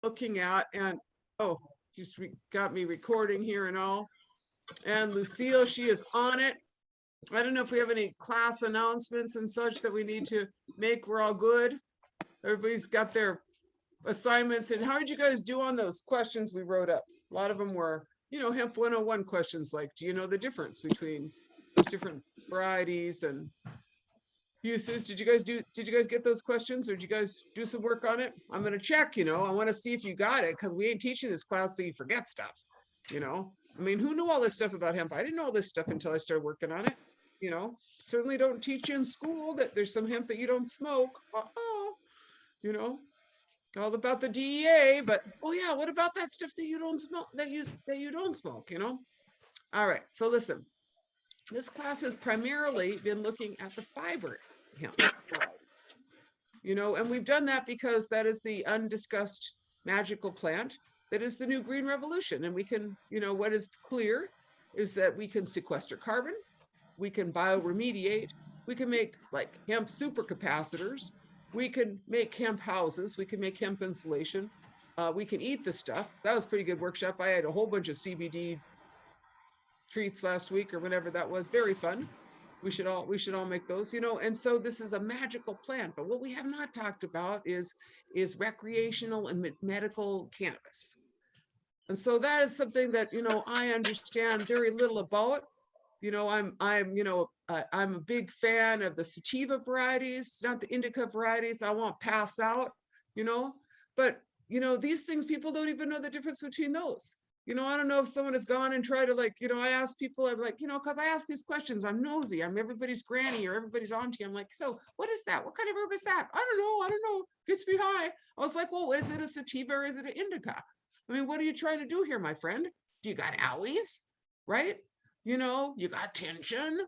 looking at, and oh, just got me recording here and all. And Lucille, she is on it. I don't know if we have any class announcements and such that we need to make. We're all good. Everybody's got their assignments. And how did you guys do on those questions we wrote up? A lot of them were, Hemp 101 questions like, do you know the difference between those different varieties and uses? Did you guys get those questions, or did you guys do some work on it? I'm going to check, I want to see if you got it, because we ain't teaching this class so you forget stuff. I mean, who knew all this stuff about hemp? I didn't know all this stuff until I started working on it. Certainly don't teach you in school that there's some hemp that you don't smoke. You know, all about the DEA, but oh yeah, what about that stuff that you don't smoke, that you don't smoke, All right, so listen, this class has primarily been looking at the fiber hemp varieties, and we've done that because that is the undiscussed magical plant that is the new green revolution. And we can, what is clear is that we can sequester carbon, we can bioremediate, we can make like hemp supercapacitors, we can make hemp houses, we can make hemp insulation, we can eat the stuff. That was a pretty good workshop. I had a whole bunch of CBD treats last week or whenever that was. Very fun. We should all make those, and so this is a magical plant. But what we have not talked about is recreational and medical cannabis. And so that is something that, I understand very little about. I'm a big fan of the sativa varieties, not the indica varieties. I won't pass out, but these things, people don't even know the difference between those. I don't know if someone has gone and tried to I ask people, I'm like, because I ask these questions, I'm nosy, I'm everybody's granny or everybody's auntie. I'm like, so what is that? What kind of herb is that? I don't know. Gets me high. I was like, well, is it a sativa or is it an indica? I mean, what are you trying to do here, my friend? Do you got owies, right? You got tension,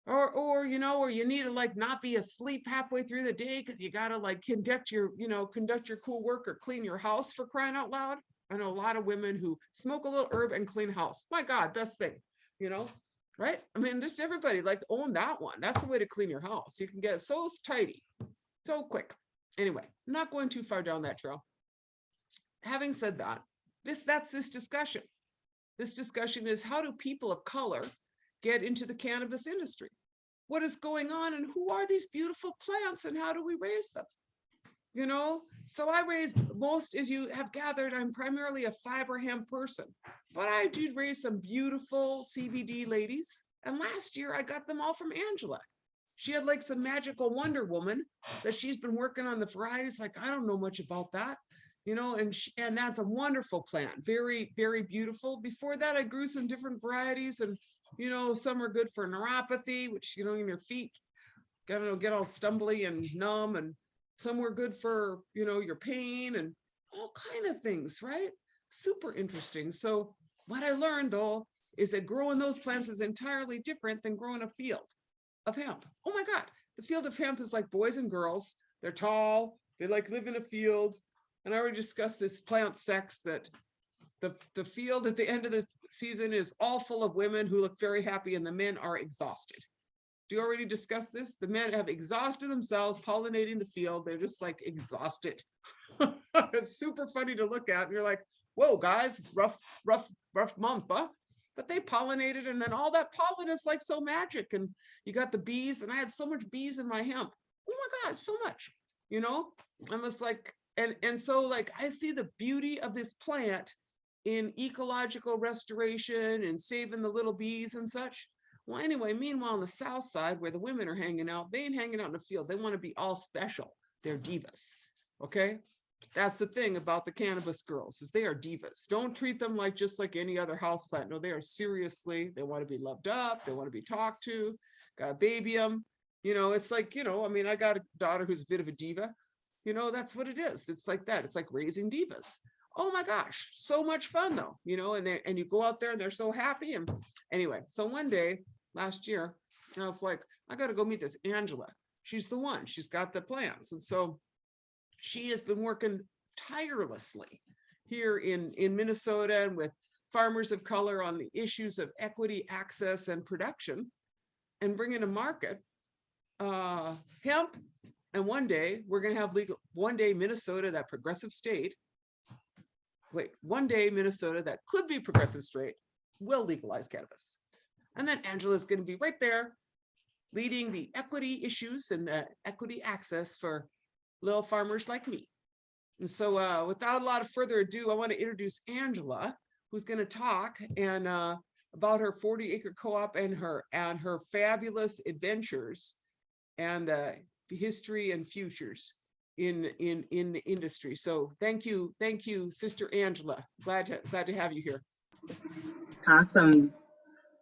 or you need to not be asleep halfway through the day because you got to conduct your cool work or clean your house, for crying out loud. I know a lot of women who smoke a little herb and clean house. My God, best thing, right? I mean, just everybody own that one. That's the way to clean your house. You can get so tidy, so quick. Anyway, I'm not going too far down that trail. Having said that, that's this discussion. This discussion is, how do people of color get into the cannabis industry? What is going on, and who are these beautiful plants, and how do we raise them? So I raise, most, as you have gathered, I'm primarily a fiber hemp person, but I did raise some beautiful CBD ladies. And last year I got them all from Angela. She had some magical Wonder Woman that she's been working on the varieties. I don't know much about that, and that's a wonderful plant. Very, very beautiful. Before that, I grew some different varieties, and, some are good for neuropathy, which, in your feet, get all stumbly and numb, and some were good for, your pain and all kind of things, right? Super interesting. So what I learned, though, is that growing those plants is entirely different than growing a field of hemp. Oh my God, the field of hemp is like boys and girls. They're tall, they live in a field. And I already discussed this plant sex, that the field at the end of the season is all full of women who look very happy, and the men are exhausted. Do you already discuss this? The men have exhausted themselves pollinating the field. They're just exhausted. It's super funny to look at. And you're like, whoa, guys, rough month, huh? But they pollinated, and then all that pollen is so magic. And you got the bees, and I had so much bees in my hemp. Oh my God, so much, I was and so I see the beauty of this plant in ecological restoration and saving the little bees and such. Well, anyway, meanwhile, on the south side, where the women are hanging out, they ain't hanging out in the field. They want to be all special. They're divas. Okay? That's the thing about the cannabis girls, is they are divas. Don't treat them just like any other houseplant. No, they are seriously, they want to be loved up. They want to be talked to. Got to baby them. It's I mean, I got a daughter who's a bit of a diva. That's what it is. It's like that. It's like raising divas. Oh my gosh, so much fun though, and you go out there and they're so happy. And anyway, so one day last year, I was like, I got to go meet this Angela. She's the one. She's got the plants. And so she has been working tirelessly here in Minnesota and with farmers of color on the issues of equity, access, and production, and bringing to market hemp. And one day we're going to have legal, one day Minnesota, that progressive state, wait, one day Minnesota that could be progressive straight will legalize cannabis. And then Angela's going to be right there leading the equity issues and the equity access for little farmers like me. And so without a lot of further ado, I want to introduce Angela, who's going to talk and about her 40-acre co-op and her fabulous adventures and history and futures in the industry. So thank you, Sister Angela. Glad to have you here. Awesome.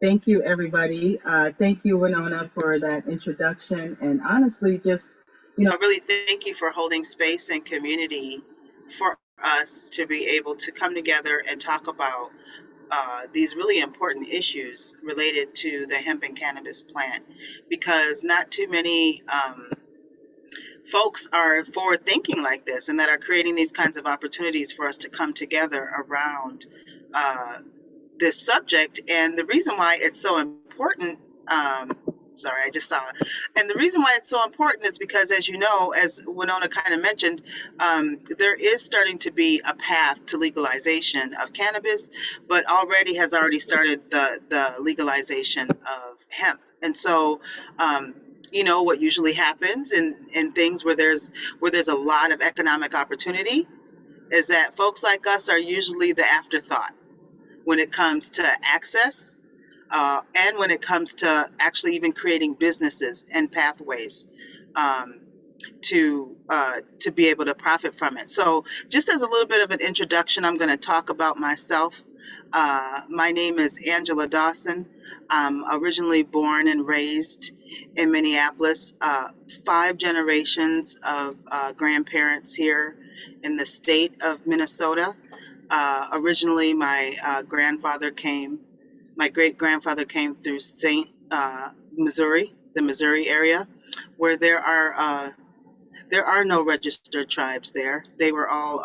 Thank you, everybody. Thank you, Winona, for that introduction. And honestly, just, really thank you for holding space and community for us to be able to come together and talk about these really important issues related to the hemp and cannabis plant, because not too many folks are forward thinking like this and that are creating these kinds of opportunities for us to come together around this subject. And the reason why it's so important, sorry, I just saw it. And the reason why it's so important is because, as you know, as Winona kind of mentioned, there is starting to be a path to legalization of cannabis, but already started the legalization of hemp. And so, what usually happens in things where there's a lot of economic opportunity is that folks like us are usually the afterthought when it comes to access, and when it comes to actually even creating businesses and pathways to be able to profit from it. So just as a little bit of an introduction, I'm going to talk about myself. My name is Angela Dawson. I'm originally born and raised in Minneapolis. 5 generations of grandparents here in the state of Minnesota. Originally, my great grandfather came through St. Missouri, the Missouri area, where there are no registered tribes there. They were all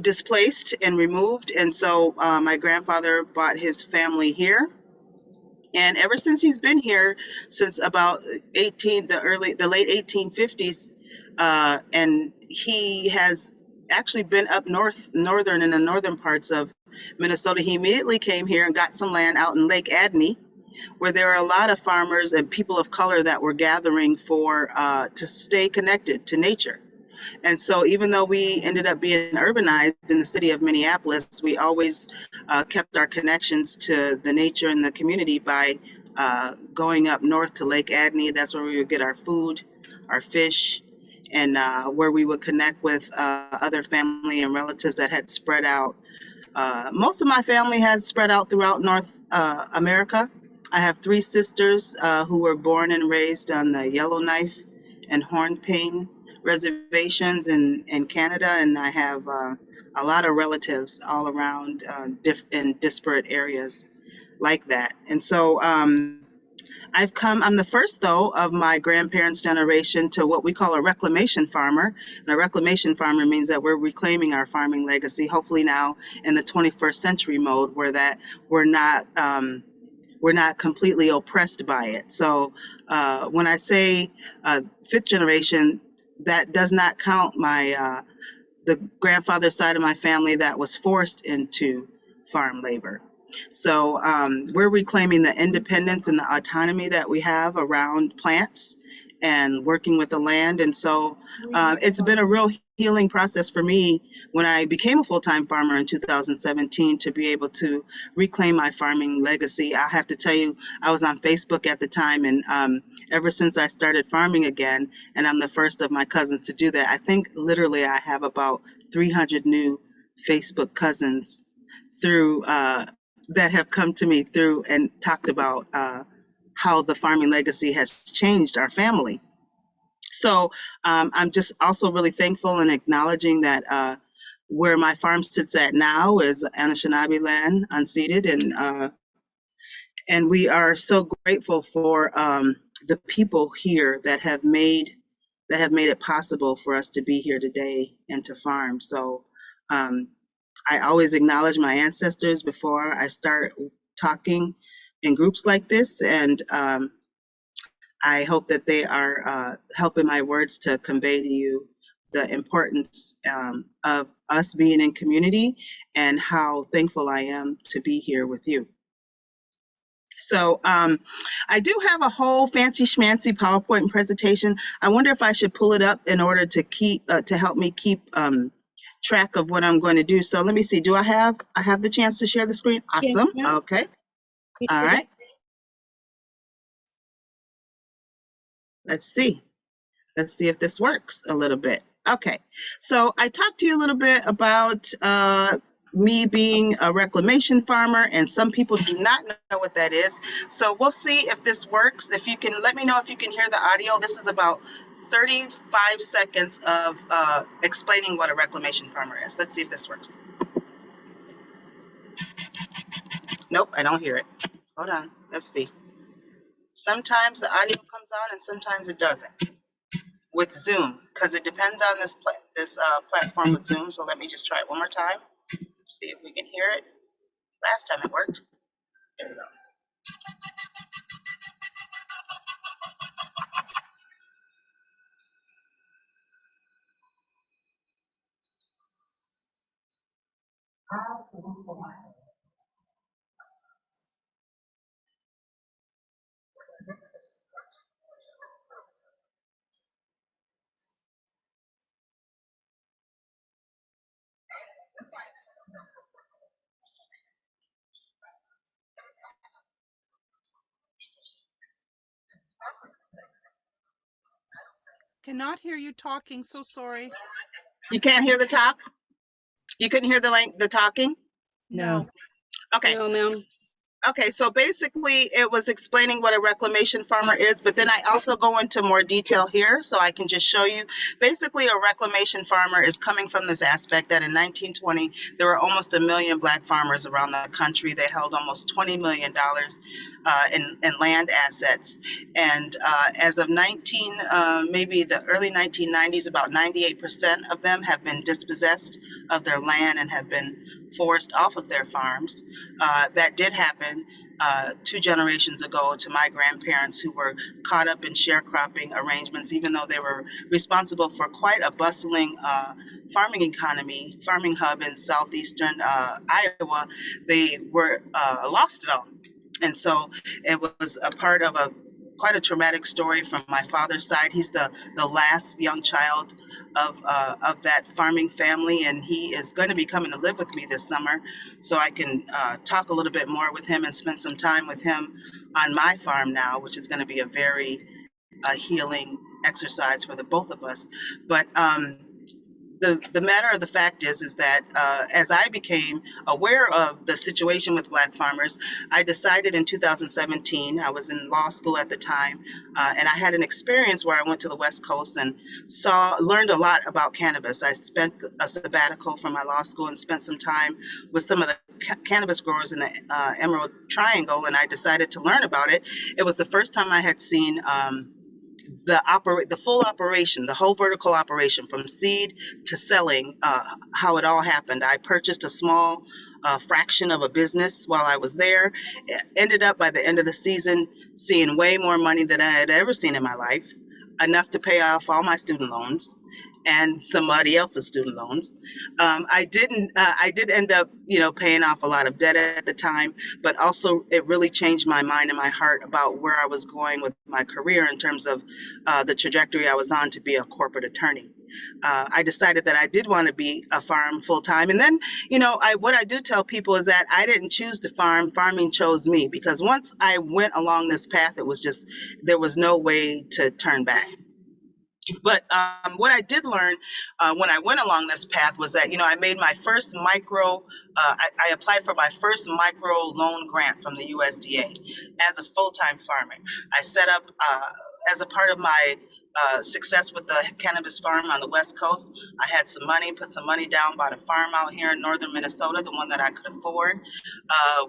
displaced and removed, and so my grandfather brought his family here. And ever since he's been here, since about the late 1850s, and he has actually been up northern in the northern parts of Minnesota. He immediately came here and got some land out in Lake Adney, where there are a lot of farmers and people of color that were gathering to stay connected to nature. And so even though we ended up being urbanized in the city of Minneapolis, we always kept our connections to the nature and the community by going up north to Lake Adney. That's where we would get our food, our fish, and where we would connect with other family and relatives that had spread out. Most of my family has spread out throughout North America. I have 3 sisters who were born and raised on the Yellowknife and Hornpane reservations in Canada, and I have a lot of relatives all around in disparate areas like that. And so I'm the first, though, of my grandparents' generation to what we call a reclamation farmer. And a reclamation farmer means that we're reclaiming our farming legacy, hopefully now in the 21st century mode, where that we're not completely oppressed by it. So when I say 5th generation, that does not count the grandfather side of my family that was forced into farm labor. So we're reclaiming the independence and the autonomy that we have around plants and working with the land. And so it's been a real healing process for me when I became a full-time farmer in 2017 to be able to reclaim my farming legacy. I have to tell you, I was on Facebook at the time, and ever since I started farming again, and I'm the first of my cousins to do that, I think literally I have about 300 new Facebook cousins through that have come to me through and talked about how the farming legacy has changed our family. So I'm just also really thankful and acknowledging that where my farm sits at now is Anishinaabe land, unceded, and we are so grateful for the people here that have made it possible for us to be here today and to farm. So I always acknowledge my ancestors before I start talking in groups like this, and I hope that they are helping my words to convey to you the importance of us being in community and how thankful I am to be here with you. So I do have a whole fancy schmancy PowerPoint presentation. I wonder if I should pull it up in order to keep to help me keep track of what I'm going to do. So let me see. Do I have the chance to share the screen? Yes, Awesome. ma'am. Okay. All right. Let's see. Let's see if this works a little bit. Okay, so I talked to you a little bit about me being a reclamation farmer, and some people do not know what that is. So we'll see if this works. If you can, let me know if you can hear the audio. This is about 35 seconds of explaining what a reclamation farmer is. Let's see if this works. Nope, I don't hear it. Hold on, let's see. Sometimes the audio comes on and sometimes it doesn't. With Zoom, because it depends on this platform with Zoom. So let me just try it one more time. See if we can hear it. Last time it worked. There we go. Cannot hear you talking, so sorry. You can't hear the talk? You couldn't hear the talking? No. Okay. No, ma'am. Okay, so basically it was explaining what a reclamation farmer is, but then I also go into more detail here so I can just show you. Basically, a reclamation farmer is coming from this aspect that in 1920, there were almost 1 million Black farmers around the country. They held almost $20 million in land assets. And as of maybe the early 1990s, about 98% of them have been dispossessed of their land and have been forced off of their farms. That did happen 2 generations ago to my grandparents, who were caught up in sharecropping arrangements, even though they were responsible for quite a bustling farming hub in southeastern Iowa. They were lost it all. And so it was a part of quite a traumatic story from my father's side. He's the last young child of that farming family, and he is going to be coming to live with me this summer, so I can talk a little bit more with him and spend some time with him on my farm now, which is going to be a very healing exercise for the both of us. But the matter of the fact is that as I became aware of the situation with Black farmers, I decided in 2017, I was in law school at the time, and I had an experience where I went to the West Coast and learned a lot about cannabis. I spent a sabbatical from my law school and spent some time with some of the cannabis growers in the Emerald Triangle, and I decided to learn about it. It was the first time I had seen the full operation, the whole vertical operation from seed to selling, how it all happened. I purchased a small fraction of a business while I was there. Ended up by the end of the season seeing way more money than I had ever seen in my life, enough to pay off all my student loans and somebody else's student loans. I did end up, paying off a lot of debt at the time, but also it really changed my mind and my heart about where I was going with my career in terms of the trajectory I was on to be a corporate attorney. I decided that I did want to be a farm full time. And then, what I do tell people is that I didn't choose to farm, farming chose me, because once I went along this path, there was no way to turn back. But what I did learn when I went along this path was that, I made my first I applied for my first micro loan grant from the USDA as a full-time farmer. I set up, as a part of my success with the cannabis farm on the West Coast, I had some money, put some money down, bought a farm out here in northern Minnesota, the one that I could afford.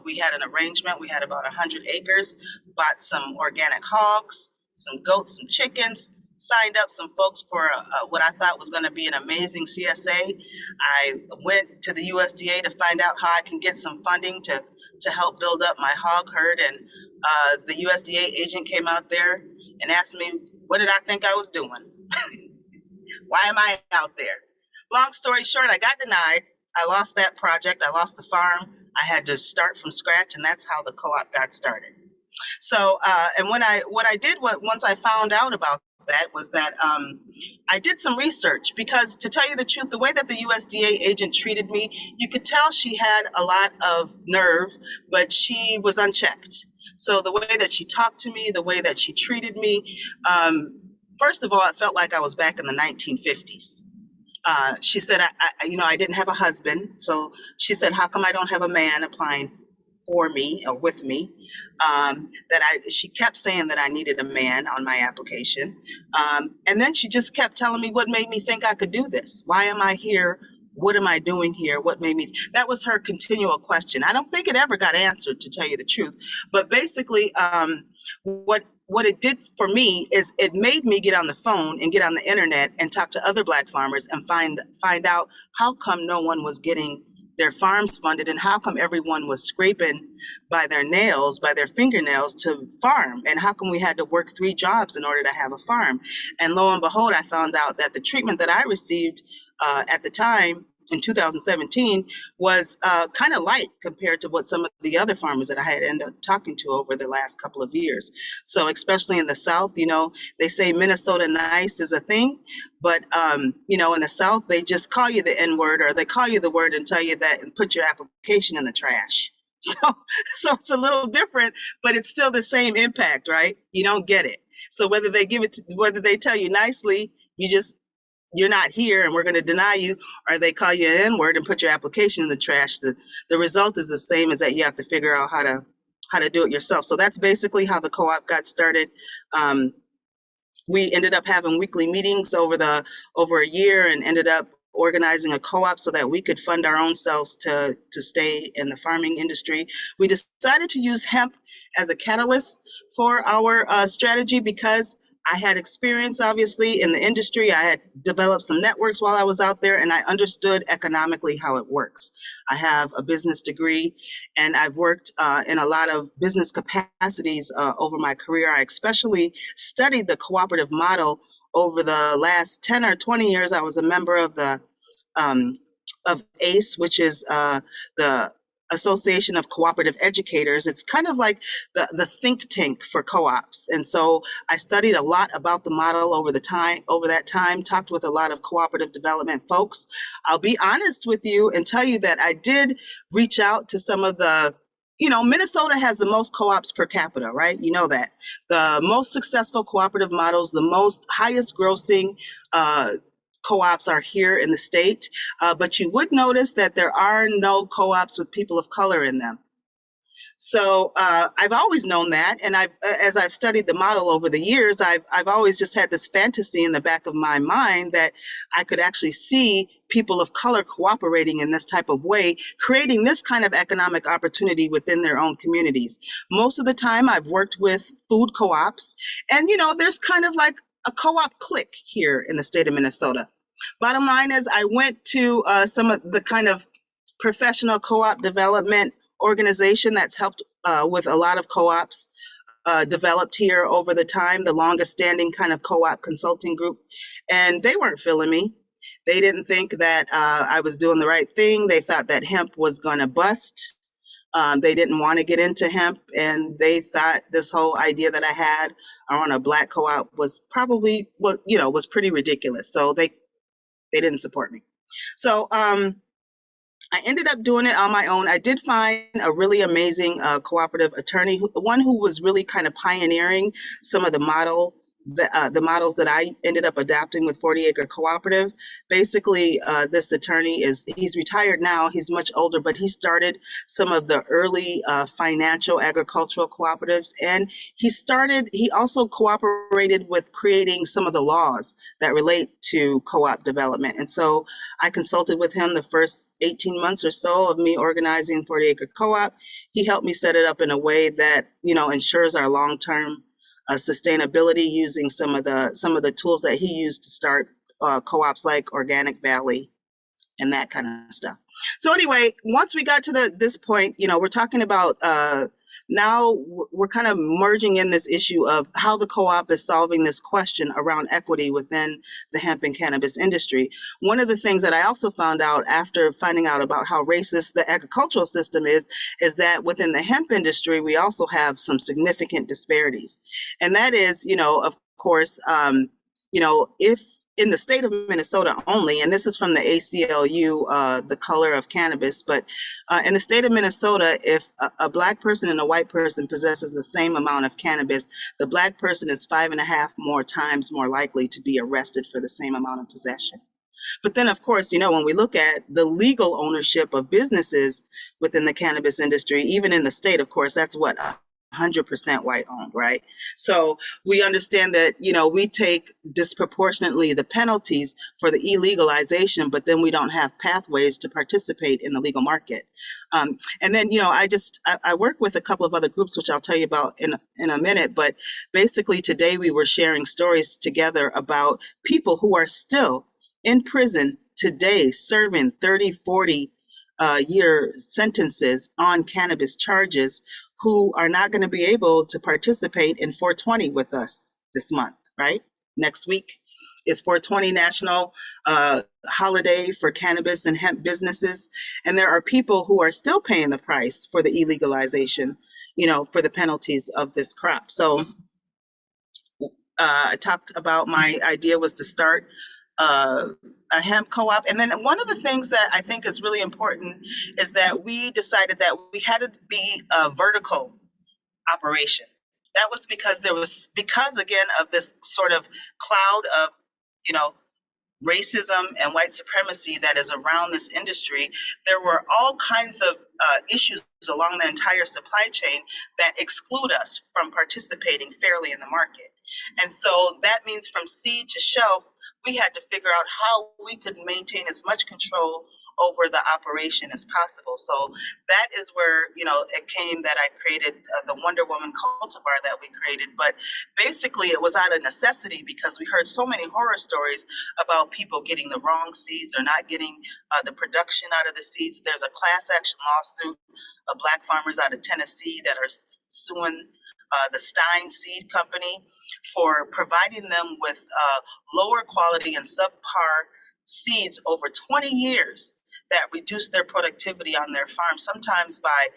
We had an arrangement. We had about 100 acres, bought some organic hogs, some goats, some chickens, signed up some folks for what I thought was going to be an amazing CSA. I went to the USDA to find out how I can get some funding to help build up my hog herd. And the USDA agent came out there and asked me, what did I think I was doing? Why am I out there? Long story short, I got denied. I lost that project. I lost the farm. I had to start from scratch, and that's how the co-op got started. So, and what I did once I found out about that was that I did some research, because to tell you the truth, the way that the USDA agent treated me, you could tell she had a lot of nerve, but she was unchecked. So the way that she talked to me, the way that she treated me, first of all, it felt like I was back in the 1950s. She said, I didn't have a husband. So she said, how come I don't have a man applying for me or with me? She kept saying that I needed a man on my application. And then she just kept telling me what made me think I could do this. Why am I here? What am I doing here? What made me? That was her continual question. I don't think it ever got answered, to tell you the truth. But basically, what it did for me is it made me get on the phone and get on the internet and talk to other Black farmers and find out how come no one was getting their farms funded, and how come everyone was scraping by their nails, by their fingernails to farm, and how come we had to work 3 jobs in order to have a farm. And lo and behold, I found out that the treatment that I received at the time in 2017 was kind of light compared to what some of the other farmers that I had ended up talking to over the last couple of years. So especially in the South, they say Minnesota nice is a thing, but in the South, they just call you the N-word, or they call you the word and tell you that and put your application in the trash. So it's a little different, but it's still the same impact, right? You don't get it. So whether they tell you nicely, you're not here and we're going to deny you, or they call you an N-word and put your application in the trash, the result is the same, as that you have to figure out how to do it yourself. So that's basically how the co-op got started. We ended up having weekly meetings over a year, and ended up organizing a co-op so that we could fund our own selves to stay in the farming industry. We decided to use hemp as a catalyst for our strategy, because I had experience, obviously, in the industry. I had developed some networks while I was out there, and I understood economically how it works. I have a business degree, and I've worked in a lot of business capacities over my career. I especially studied the cooperative model over the last 10 or 20 years. I was a member of the of ACE, which is the Association of Cooperative Educators. It's kind of like the think tank for co-ops. And so I studied a lot about the model over that time, talked with a lot of cooperative development folks. I'll be honest with you and tell you that I did reach out to some of the, Minnesota has the most co-ops per capita, right? You know that. The most successful cooperative models, the most highest grossing co-ops are here in the state, but you would notice that there are no co-ops with people of color in them. So I've always known that, and as I've studied the model over the years, I've always just had this fantasy in the back of my mind that I could actually see people of color cooperating in this type of way, creating this kind of economic opportunity within their own communities. Most of the time, I've worked with food co-ops, and there's kind of like a co-op clique here in the state of Minnesota. Bottom line is, I went to some of the kind of professional co-op development organization that's helped with a lot of co-ops developed here over the time, the longest standing kind of co-op consulting group, and they weren't feeling me. They didn't think that I was doing the right thing. They thought that hemp was going to bust. They didn't want to get into hemp, and they thought this whole idea that I had on a Black co-op was probably, was pretty ridiculous. So they didn't support me. So I ended up doing it on my own. I did find a really amazing cooperative attorney, one who was really kind of pioneering some of the models that I ended up adapting with 40 Acre Cooperative. Basically, this attorney he's retired now, he's much older, but he started some of the early financial agricultural cooperatives, and he also cooperated with creating some of the laws that relate to co-op development. And so I consulted with him the first 18 months or so of me organizing 40 Acre Co-op. He helped me set it up in a way that, ensures our long-term sustainability, using some of the tools that he used to start co-ops like Organic Valley and that kind of stuff. So anyway, once we got to this point, we're talking about now we're kind of merging in this issue of how the co-op is solving this question around equity within the hemp and cannabis industry. One of the things that I also found out after finding out about how racist the agricultural system is that within the hemp industry, we also have some significant disparities. And that is, of course, if in the state of Minnesota only, and this is from the ACLU, the color of cannabis, but in the state of Minnesota, if a Black person and a white person possesses the same amount of cannabis, the Black person is 5.5 more times more likely to be arrested for the same amount of possession. But then, of course, when we look at the legal ownership of businesses within the cannabis industry, even in the state, of course, that's what 100% white owned, right? So we understand that, we take disproportionately the penalties for the illegalization, but then we don't have pathways to participate in the legal market. And then, I work with a couple of other groups, which I'll tell you about in a minute. But basically, today we were sharing stories together about people who are still in prison today, serving 30, 40 year sentences on cannabis charges, who are not going to be able to participate in 420 with us this month, right? Next week is 420 National Holiday for cannabis and hemp businesses. And there are people who are still paying the price for the illegalization, for the penalties of this crop. So I talked about my idea was to start a hemp co-op. And then one of the things that I think is really important is that we decided that we had to be a vertical operation. That was because again of this sort of cloud of, racism and white supremacy that is around this industry. There were all kinds of issues along the entire supply chain that exclude us from participating fairly in the market. And so that means from seed to shelf, we had to figure out how we could maintain as much control over the operation as possible. So that is where, it came that I created the Wonder Woman cultivar that we created. But basically, it was out of necessity because we heard so many horror stories about people getting the wrong seeds or not getting the production out of the seeds. There's a class action lawsuit of Black farmers out of Tennessee that are suing the Stein Seed Company for providing them with lower quality and subpar seeds over 20 years that reduce their productivity on their farm, sometimes by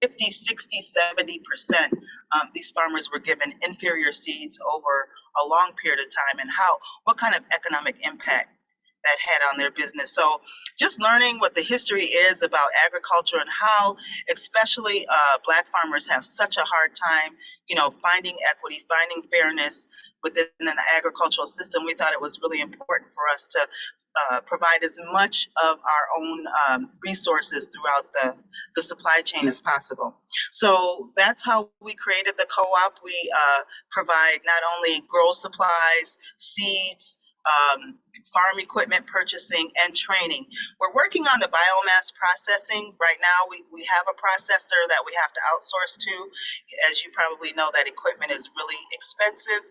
50, 60, 70%. These farmers were given inferior seeds over a long period of time, and what kind of economic impact that had on their business. So just learning what the history is about agriculture and how especially Black farmers have such a hard time, finding equity, finding fairness within the agricultural system. We thought it was really important for us to provide as much of our own resources throughout the supply chain as possible. So that's how we created the co-op. We provide not only grow supplies, seeds, farm equipment purchasing, and training. We're working on the biomass processing. Right now, we have a processor that we have to outsource to. As you probably know, that equipment is really expensive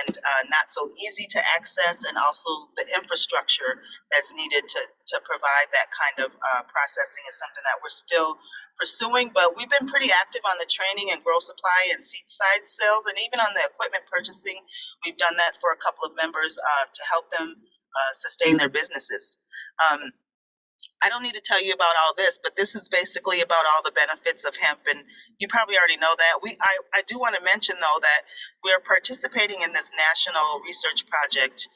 and not so easy to access, and also the infrastructure that's needed to provide that kind of processing is something that we're still pursuing. But we've been pretty active on the training and grow supply and seed side sales, and even on the equipment purchasing. We've done that for a couple of members to help them sustain their businesses. I don't need to tell you about all this, but this is basically about all the benefits of hemp, and you probably already know that. I do want to mention, though, that we're participating in this national research project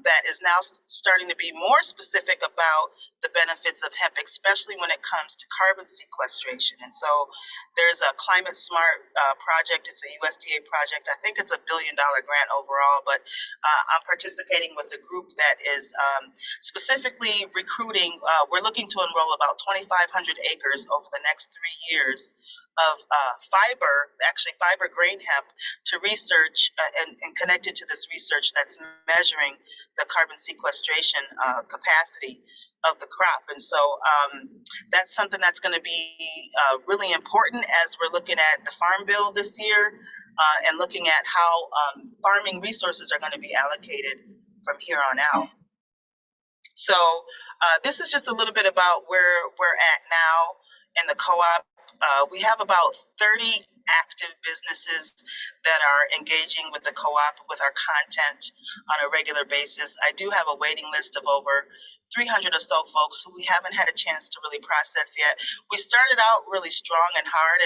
that is now starting to be more specific about the benefits of hemp, especially when it comes to carbon sequestration. And so there's a Climate Smart project. It's a USDA project. I think it's $1 billion grant overall, but I'm participating with a group that is specifically recruiting. We're looking to enroll about 2,500 acres over the next 3 years of fiber grain hemp to research and connected to this research that's measuring the carbon sequestration capacity of the crop. And so that's something that's going to be really important as we're looking at the Farm Bill this year and looking at how farming resources are going to be allocated from here on out. So this is just a little bit about where we're at now in the co-op. We have about 30 active businesses that are engaging with the co-op with our content on a regular basis. I do have a waiting list of over 300 or so folks who we haven't had a chance to really process yet. We started out really strong and hard,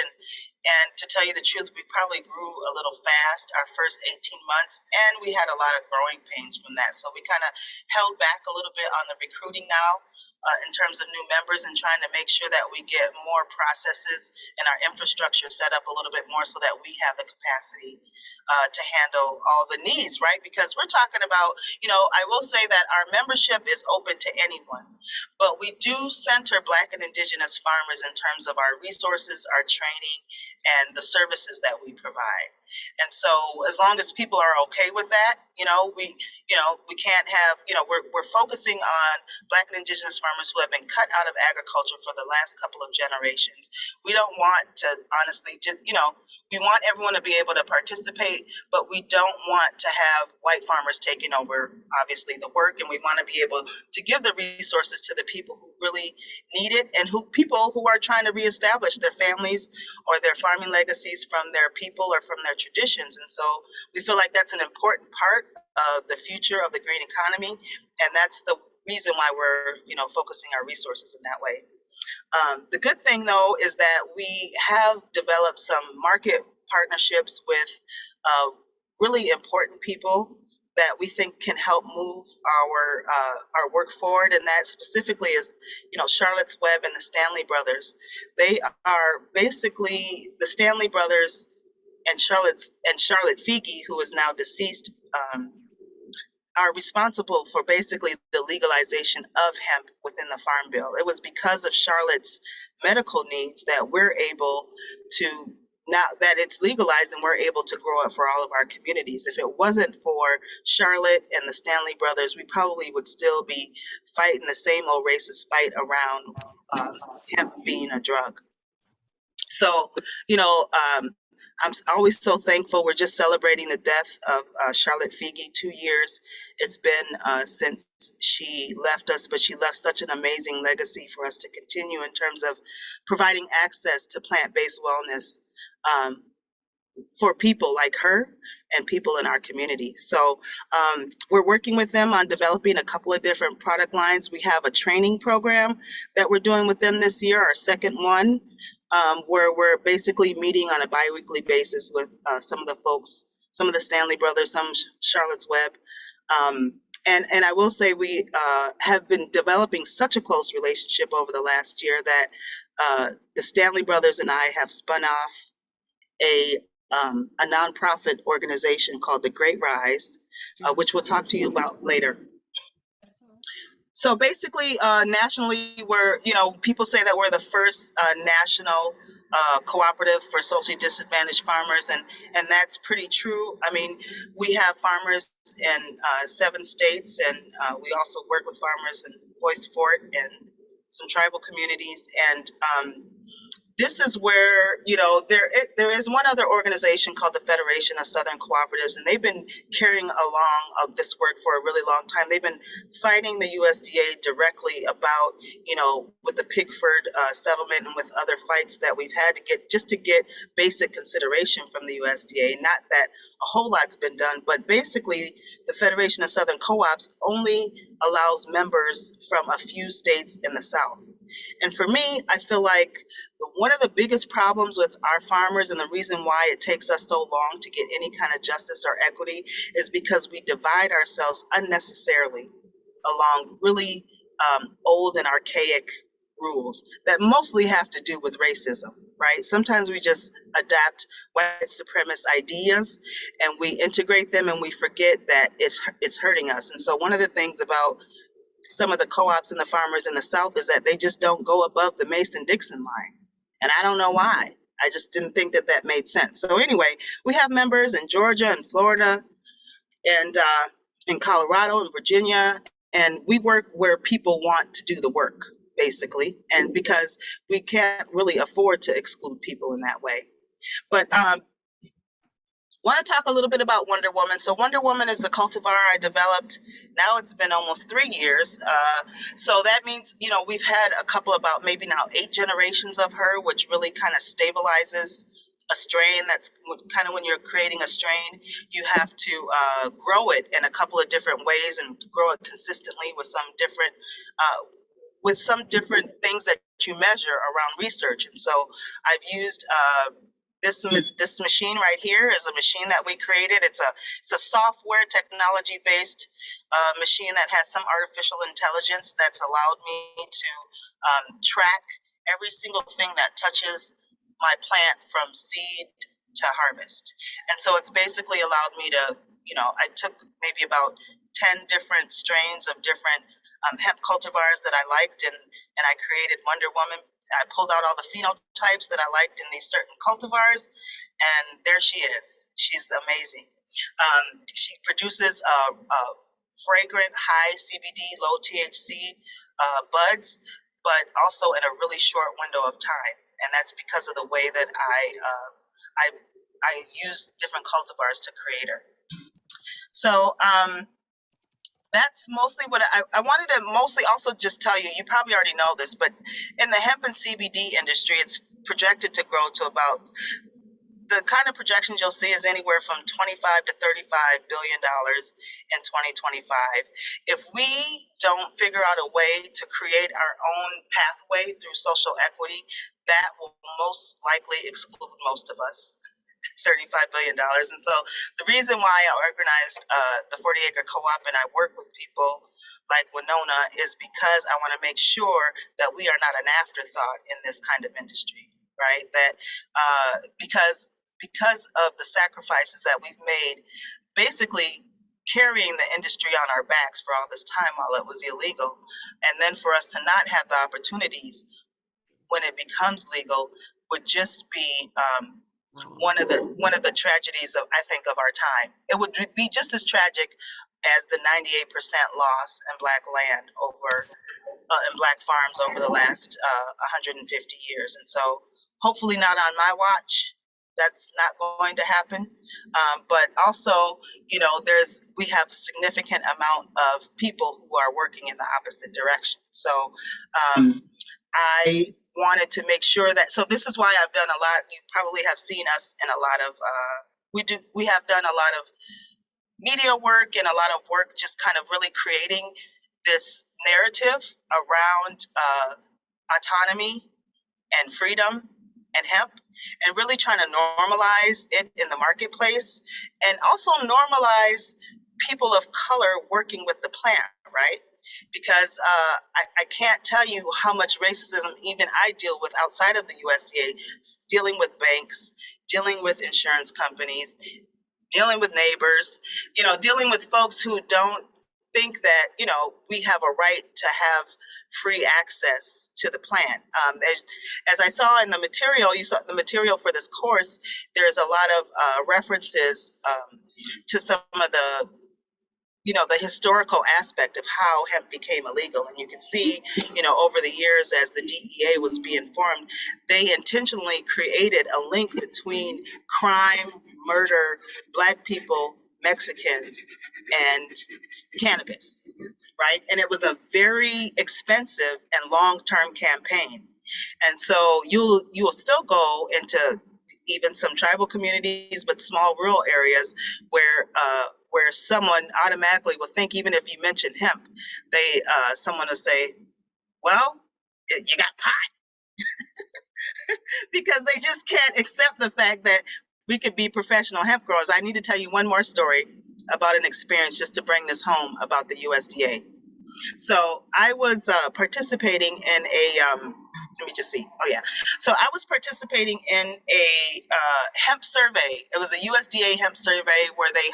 and to tell you the truth, we probably grew a little fast our first 18 months, and we had a lot of growing pains from that. So we kind of held back a little bit on the recruiting now in terms of new members, and trying to make sure that we get more processes and our infrastructure set up a little bit more so that we have the capacity to handle all the needs, right? Because we're talking about, I will say that our membership is open to anyone, but we do center Black and Indigenous farmers in terms of our resources, our training, and the services that we provide. And so as long as people are okay with that, we can't have, we're focusing on Black and Indigenous farmers who have been cut out of agriculture for the last couple of generations. We don't want to honestly just, we want everyone to be able to participate, but we don't want to have white farmers taking over, obviously, the work. And we want to be able to give the resources to the people who really need it, and people who are trying to reestablish their families or their farming legacies from their people or from their traditions. And so we feel like that's an important part of the future of the green economy, and that's the reason why we're focusing our resources in that way. The good thing, though, is that we have developed some market partnerships with really important people that we think can help move our work forward, and that specifically is, Charlotte's Web and the Stanley Brothers. They are basically the Stanley Brothers and Charlotte Figi, who is now deceased, are responsible for basically the legalization of hemp within the Farm Bill. It was because of Charlotte's medical needs that we're able to, now that it's legalized, and we're able to grow it for all of our communities. If it wasn't for Charlotte and the Stanley Brothers, we probably would still be fighting the same old racist fight around hemp being a drug. So, I'm always so thankful. We're just celebrating the death of Charlotte Figi, 2 years. It's been since she left us, but she left such an amazing legacy for us to continue in terms of providing access to plant-based wellness for people like her and people in our community. So we're working with them on developing a couple of different product lines. We have a training program that we're doing with them this year, our second one, where we're basically meeting on a bi-weekly basis with some of the folks, some of the Stanley Brothers, some Charlotte's Web. And I will say we have been developing such a close relationship over the last year that the Stanley Brothers and I have spun off a nonprofit organization called the Great Rise, which we'll talk to you about later. So basically, nationally, we're, people say that we're the first national cooperative for socially disadvantaged farmers, and that's pretty true. I mean, we have farmers in 7 states, and we also work with farmers in Boyce Fort and some tribal communities. And this is where, there is one other organization called the Federation of Southern Cooperatives, and they've been carrying along this work for a really long time. They've been fighting the USDA directly about, with the Pigford settlement and with other fights that we've had to get basic consideration from the USDA. Not that a whole lot's been done, but basically the Federation of Southern Co-ops only allows members from a few states in the South. And for me, I feel like one of the biggest problems with our farmers, and the reason why it takes us so long to get any kind of justice or equity, is because we divide ourselves unnecessarily along really old and archaic rules that mostly have to do with racism, right? Sometimes we just adapt white supremacist ideas and we integrate them, and we forget that it's hurting us. And so one of the things about some of the co-ops and the farmers in the South is that they just don't go above the Mason-Dixon line. And I don't know why. I just didn't think that made sense. So anyway, we have members in Georgia and Florida and in Colorado and Virginia, and we work where people want to do the work, basically, and because we can't really afford to exclude people in that way. But Want to talk a little bit about Wonder Woman. So Wonder Woman is a cultivar I developed. Now it's been almost 3 years. So that means, we've had a couple, about maybe now 8 generations of her, which really kind of stabilizes a strain. That's kind of when you're creating a strain, you have to grow it in a couple of different ways and grow it consistently with some different things that you measure around research. And so I've used this machine right here is a machine that we created. It's a software technology based machine that has some artificial intelligence that's allowed me to track every single thing that touches my plant from seed to harvest. And so it's basically allowed me to, I took maybe about 10 different strains of different hemp cultivars that I liked, and I created Wonder Woman. I pulled out all the phenotypes that I liked in these certain cultivars, and there she is. She's amazing. She produces fragrant, high CBD, low THC buds, but also in a really short window of time, and that's because of the way that I use different cultivars to create her. So that's mostly what I wanted to mostly also just tell you. You probably already know this, but in the hemp and CBD industry, it's projected to grow to about, the kind of projections you'll see is anywhere from $25 to $35 billion in 2025. If we don't figure out a way to create our own pathway through social equity, that will most likely exclude most of us. $35 billion. And so the reason why I organized the 40 Acre Co-op and I work with people like Winona is because I want to make sure that we are not an afterthought in this kind of industry, right? That because of the sacrifices that we've made, basically carrying the industry on our backs for all this time while it was illegal, and then for us to not have the opportunities when it becomes legal would just be one of the tragedies of, I think, of our time. It would be just as tragic as the 98% loss in Black land in Black farms over the last 150 years. And so hopefully not on my watch. That's not going to happen. But also, we have a significant amount of people who are working in the opposite direction. So I wanted to make sure that, so this is why I've done a lot. You probably have seen us in a lot of, we have done a lot of media work and a lot of work just kind of really creating this narrative around autonomy and freedom and hemp, and really trying to normalize it in the marketplace, and also normalize people of color working with the plant, right? Because I can't tell you how much racism even I deal with outside of the USDA, dealing with banks, dealing with insurance companies, dealing with neighbors, dealing with folks who don't think that, we have a right to have free access to the plant. As I saw in the material, you saw the material for this course, there's a lot of references to some of the historical aspect of how hemp became illegal. And you can see, over the years as the DEA was being formed, they intentionally created a link between crime, murder, Black people, Mexicans, and cannabis, right? And it was a very expensive and long-term campaign. And so you will still go into even some tribal communities, but small rural areas where someone automatically will think, even if you mention hemp, someone will say, well, you got pot. Because they just can't accept the fact that we could be professional hemp growers. I need to tell you one more story about an experience just to bring this home about the USDA. So I was participating in let me just see. Oh yeah. So I was participating in a hemp survey. It was a USDA hemp survey where they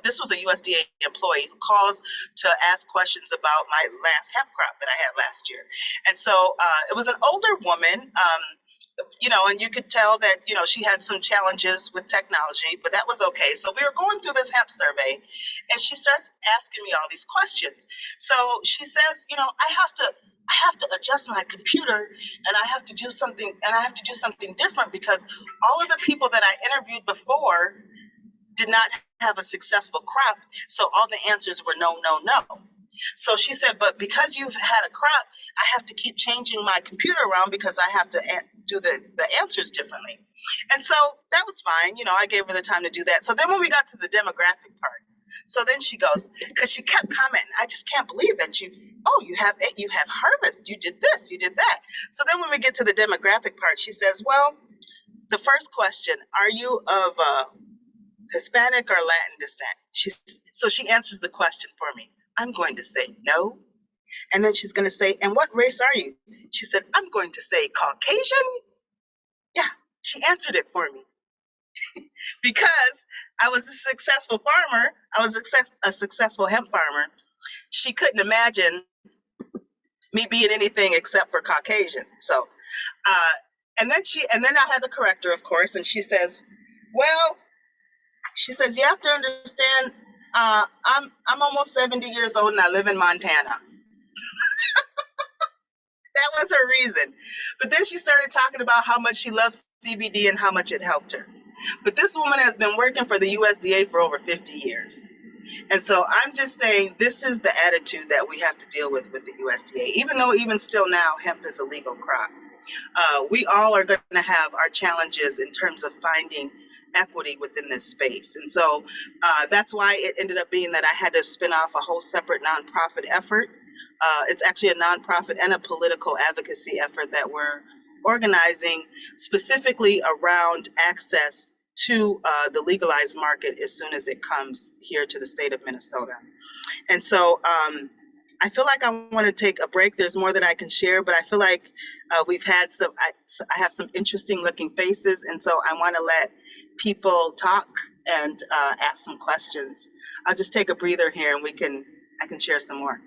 this was a USDA employee who calls to ask questions about my last hemp crop that I had last year. And so it was an older woman, and you could tell that, she had some challenges with technology, but that was okay. So we were going through this hemp survey, and she starts asking me all these questions. So she says, I have to adjust my computer, and I have to do something different, because all of the people that I interviewed before, did not have a successful crop. So all the answers were no, no, no. So she said, but because you've had a crop, I have to keep changing my computer around because I have to do the answers differently. And so that was fine. You know, I gave her the time to do that. So then when we got to the demographic part, so then she goes, because she kept commenting, I just can't believe that you have harvest, you did this, you did that. So then when we get to the demographic part, she says, well, the first question, are you of Hispanic or Latin descent? So she answers the question for me. I'm going to say no. And then she's going to say, and what race are you? She said, I'm going to say Caucasian. Yeah, she answered it for me. Because I was a successful farmer, I was a successful hemp farmer. She couldn't imagine me being anything except for Caucasian. So, and then I had to correct her, of course, and she says, well, she says, you have to understand, I'm almost 70 years old and I live in Montana. That was her reason. But then she started talking about how much she loves CBD and how much it helped her. But this woman has been working for the USDA for over 50 years. And so I'm just saying this is the attitude that we have to deal with the USDA. Even though even still now hemp is a legal crop. We all are going to have our challenges in terms of finding equity within this space. And so that's why it ended up being that I had to spin off a whole separate nonprofit effort. It's actually a nonprofit and a political advocacy effort that we're organizing specifically around access to the legalized market as soon as it comes here to the state of Minnesota. And so I feel like I want to take a break. There's more that I can share, but I feel like we've had I have some interesting looking faces, and so I want to let people talk and ask some questions. I'll just take a breather here, and I can share some more.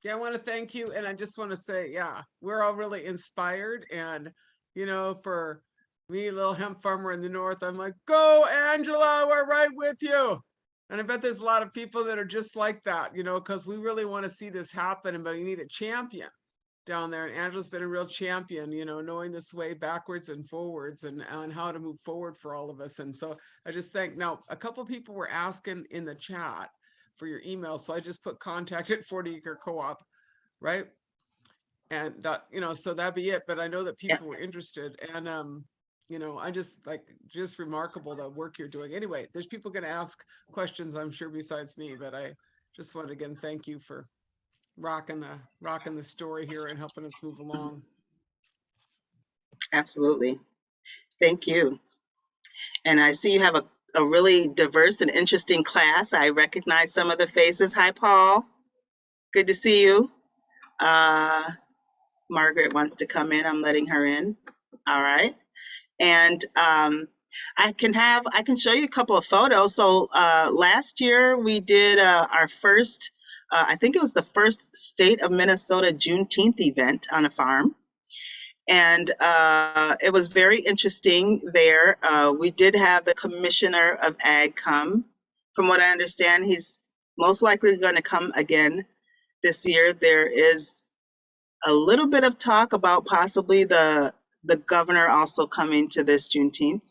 Yeah, I want to thank you. And I just want to say, yeah, we're all really inspired. And, you know, for me, little hemp farmer in the north, I'm like, go, Angela, we're right with you. And I bet there's a lot of people that are just like that, you know, because we really want to see this happen, but you need a champion down there. And Angela's been a real champion, you know, knowing this way backwards and forwards and how to move forward for all of us. And so I just think now a couple of people were asking in the chat for your email. So I just put contact at 40 Acre Co-op, right? And that, you know, so that'd be it. But I know that people were interested. And you know, I just remarkable the work you're doing. Anyway, there's people going to ask questions, I'm sure, besides me, but I just want to again thank you for rocking the story here and helping us move along. Absolutely. Thank you. And I see you have a really diverse and interesting class. I recognize some of the faces. Hi, Paul. Good to see you. Margaret wants to come in. I'm letting her in. All right. And I can show you a couple of photos. So last year we did our first, I think it was the first state of Minnesota Juneteenth event on a farm. And it was very interesting there. We did have the commissioner of ag come. From what I understand, he's most likely going to come again this year. There is a little bit of talk about possibly the governor also coming to this Juneteenth.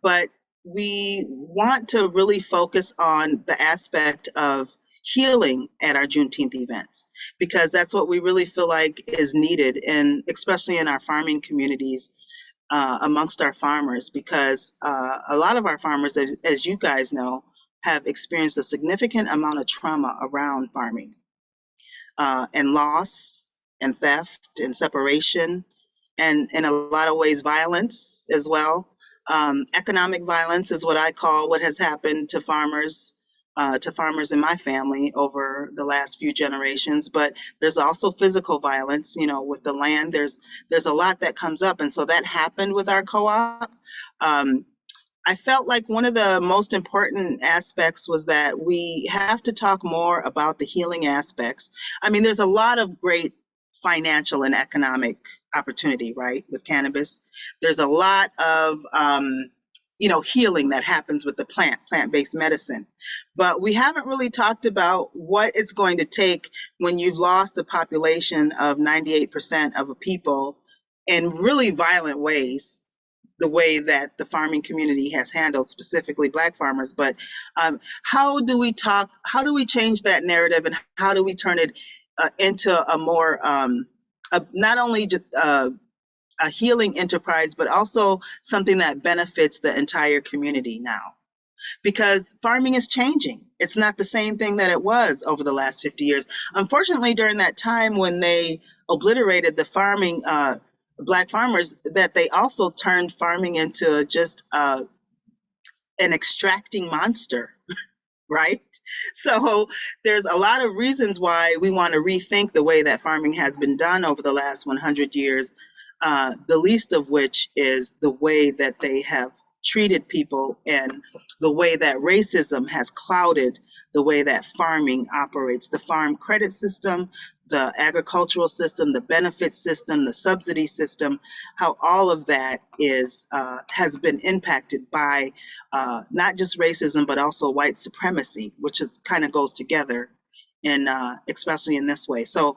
But we want to really focus on the aspect of healing at our Juneteenth events, because that's what we really feel like is needed, and especially in our farming communities, amongst our farmers, because a lot of our farmers, as you guys know, have experienced a significant amount of trauma around farming, and loss and theft and separation, and in a lot of ways violence as well. Economic violence is what I call what has happened to farmers in my family over the last few generations. But there's also physical violence, you know, with the land. There's a lot that comes up, and so that happened with our co-op. I felt like one of the most important aspects was that we have to talk more about the healing aspects. I mean, there's a lot of great financial and economic opportunity, right, with cannabis. There's a lot of, healing that happens with the plant-based medicine. But we haven't really talked about what it's going to take when you've lost a population of 98% of a people in really violent ways, the way that the farming community has handled specifically Black farmers. But how do we change that narrative, and how do we turn it into a more, not only just a healing enterprise, but also something that benefits the entire community now? Because farming is changing. It's not the same thing that it was over the last 50 years. Unfortunately, during that time when they obliterated the farming, Black farmers, that they also turned farming into just an extracting monster, right? So there's a lot of reasons why we want to rethink the way that farming has been done over the last 100 years, the least of which is the way that they have treated people, and the way that racism has clouded the way that farming operates. The farm credit system, the agricultural system, the benefit system, the subsidy system, how all of that has been impacted by not just racism, but also white supremacy, which kind of goes together, in especially in this way. So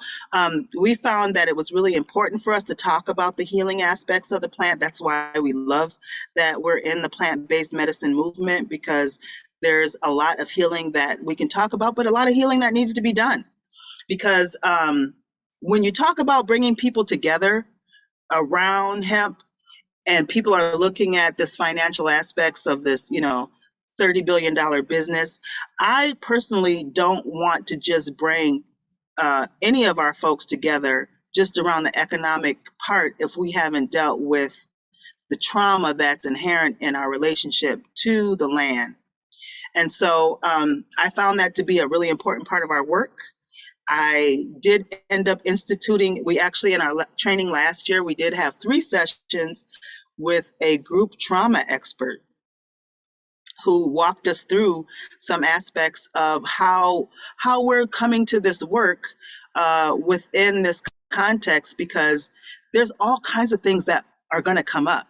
we found that it was really important for us to talk about the healing aspects of the plant. That's why we love that we're in the plant-based medicine movement, because there's a lot of healing that we can talk about, but a lot of healing that needs to be done. Because when you talk about bringing people together around hemp, and people are looking at this financial aspects of this, $30 billion business, I personally don't want to just bring any of our folks together just around the economic part if we haven't dealt with the trauma that's inherent in our relationship to the land. And so I found that to be a really important part of our work. I did end up instituting, we actually in our training last year, we did have 3 sessions with a group trauma expert who walked us through some aspects of how we're coming to this work within this context, because there's all kinds of things that are going to come up.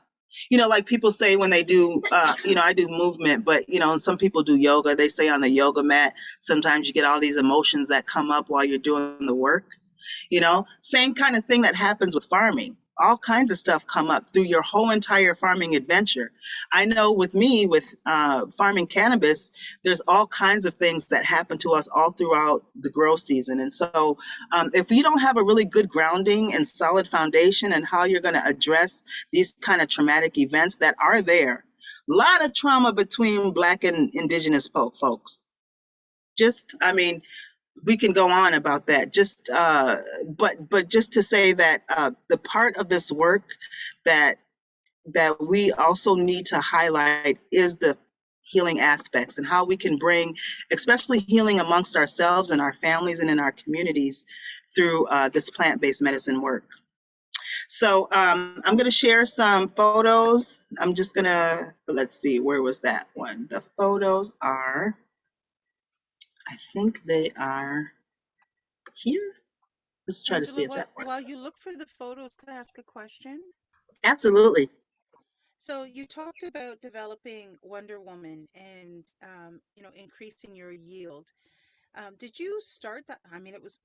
Like people say when they do, I do movement, but, some people do yoga. They say on the yoga mat, sometimes you get all these emotions that come up while you're doing the work. Same kind of thing that happens with farming. All kinds of stuff come up through your whole entire farming adventure. I know with me, with farming cannabis, there's all kinds of things that happen to us all throughout the grow season. And so if you don't have a really good grounding and solid foundation and how you're going to address these kind of traumatic events that are there, a lot of trauma between Black and Indigenous folks. We can go on about that. But just to say that the part of this work that we also need to highlight is the healing aspects, and how we can bring, especially healing amongst ourselves and our families and in our communities through this plant-based medicine work. So I'm going to share some photos. I'm just going to, let's see, where was that one? The photos are, I think they are here. Let's try to see if that works. While you look for the photos, could I ask a question? Absolutely. So you talked about developing Wonder Woman and increasing your yield. Did you start that?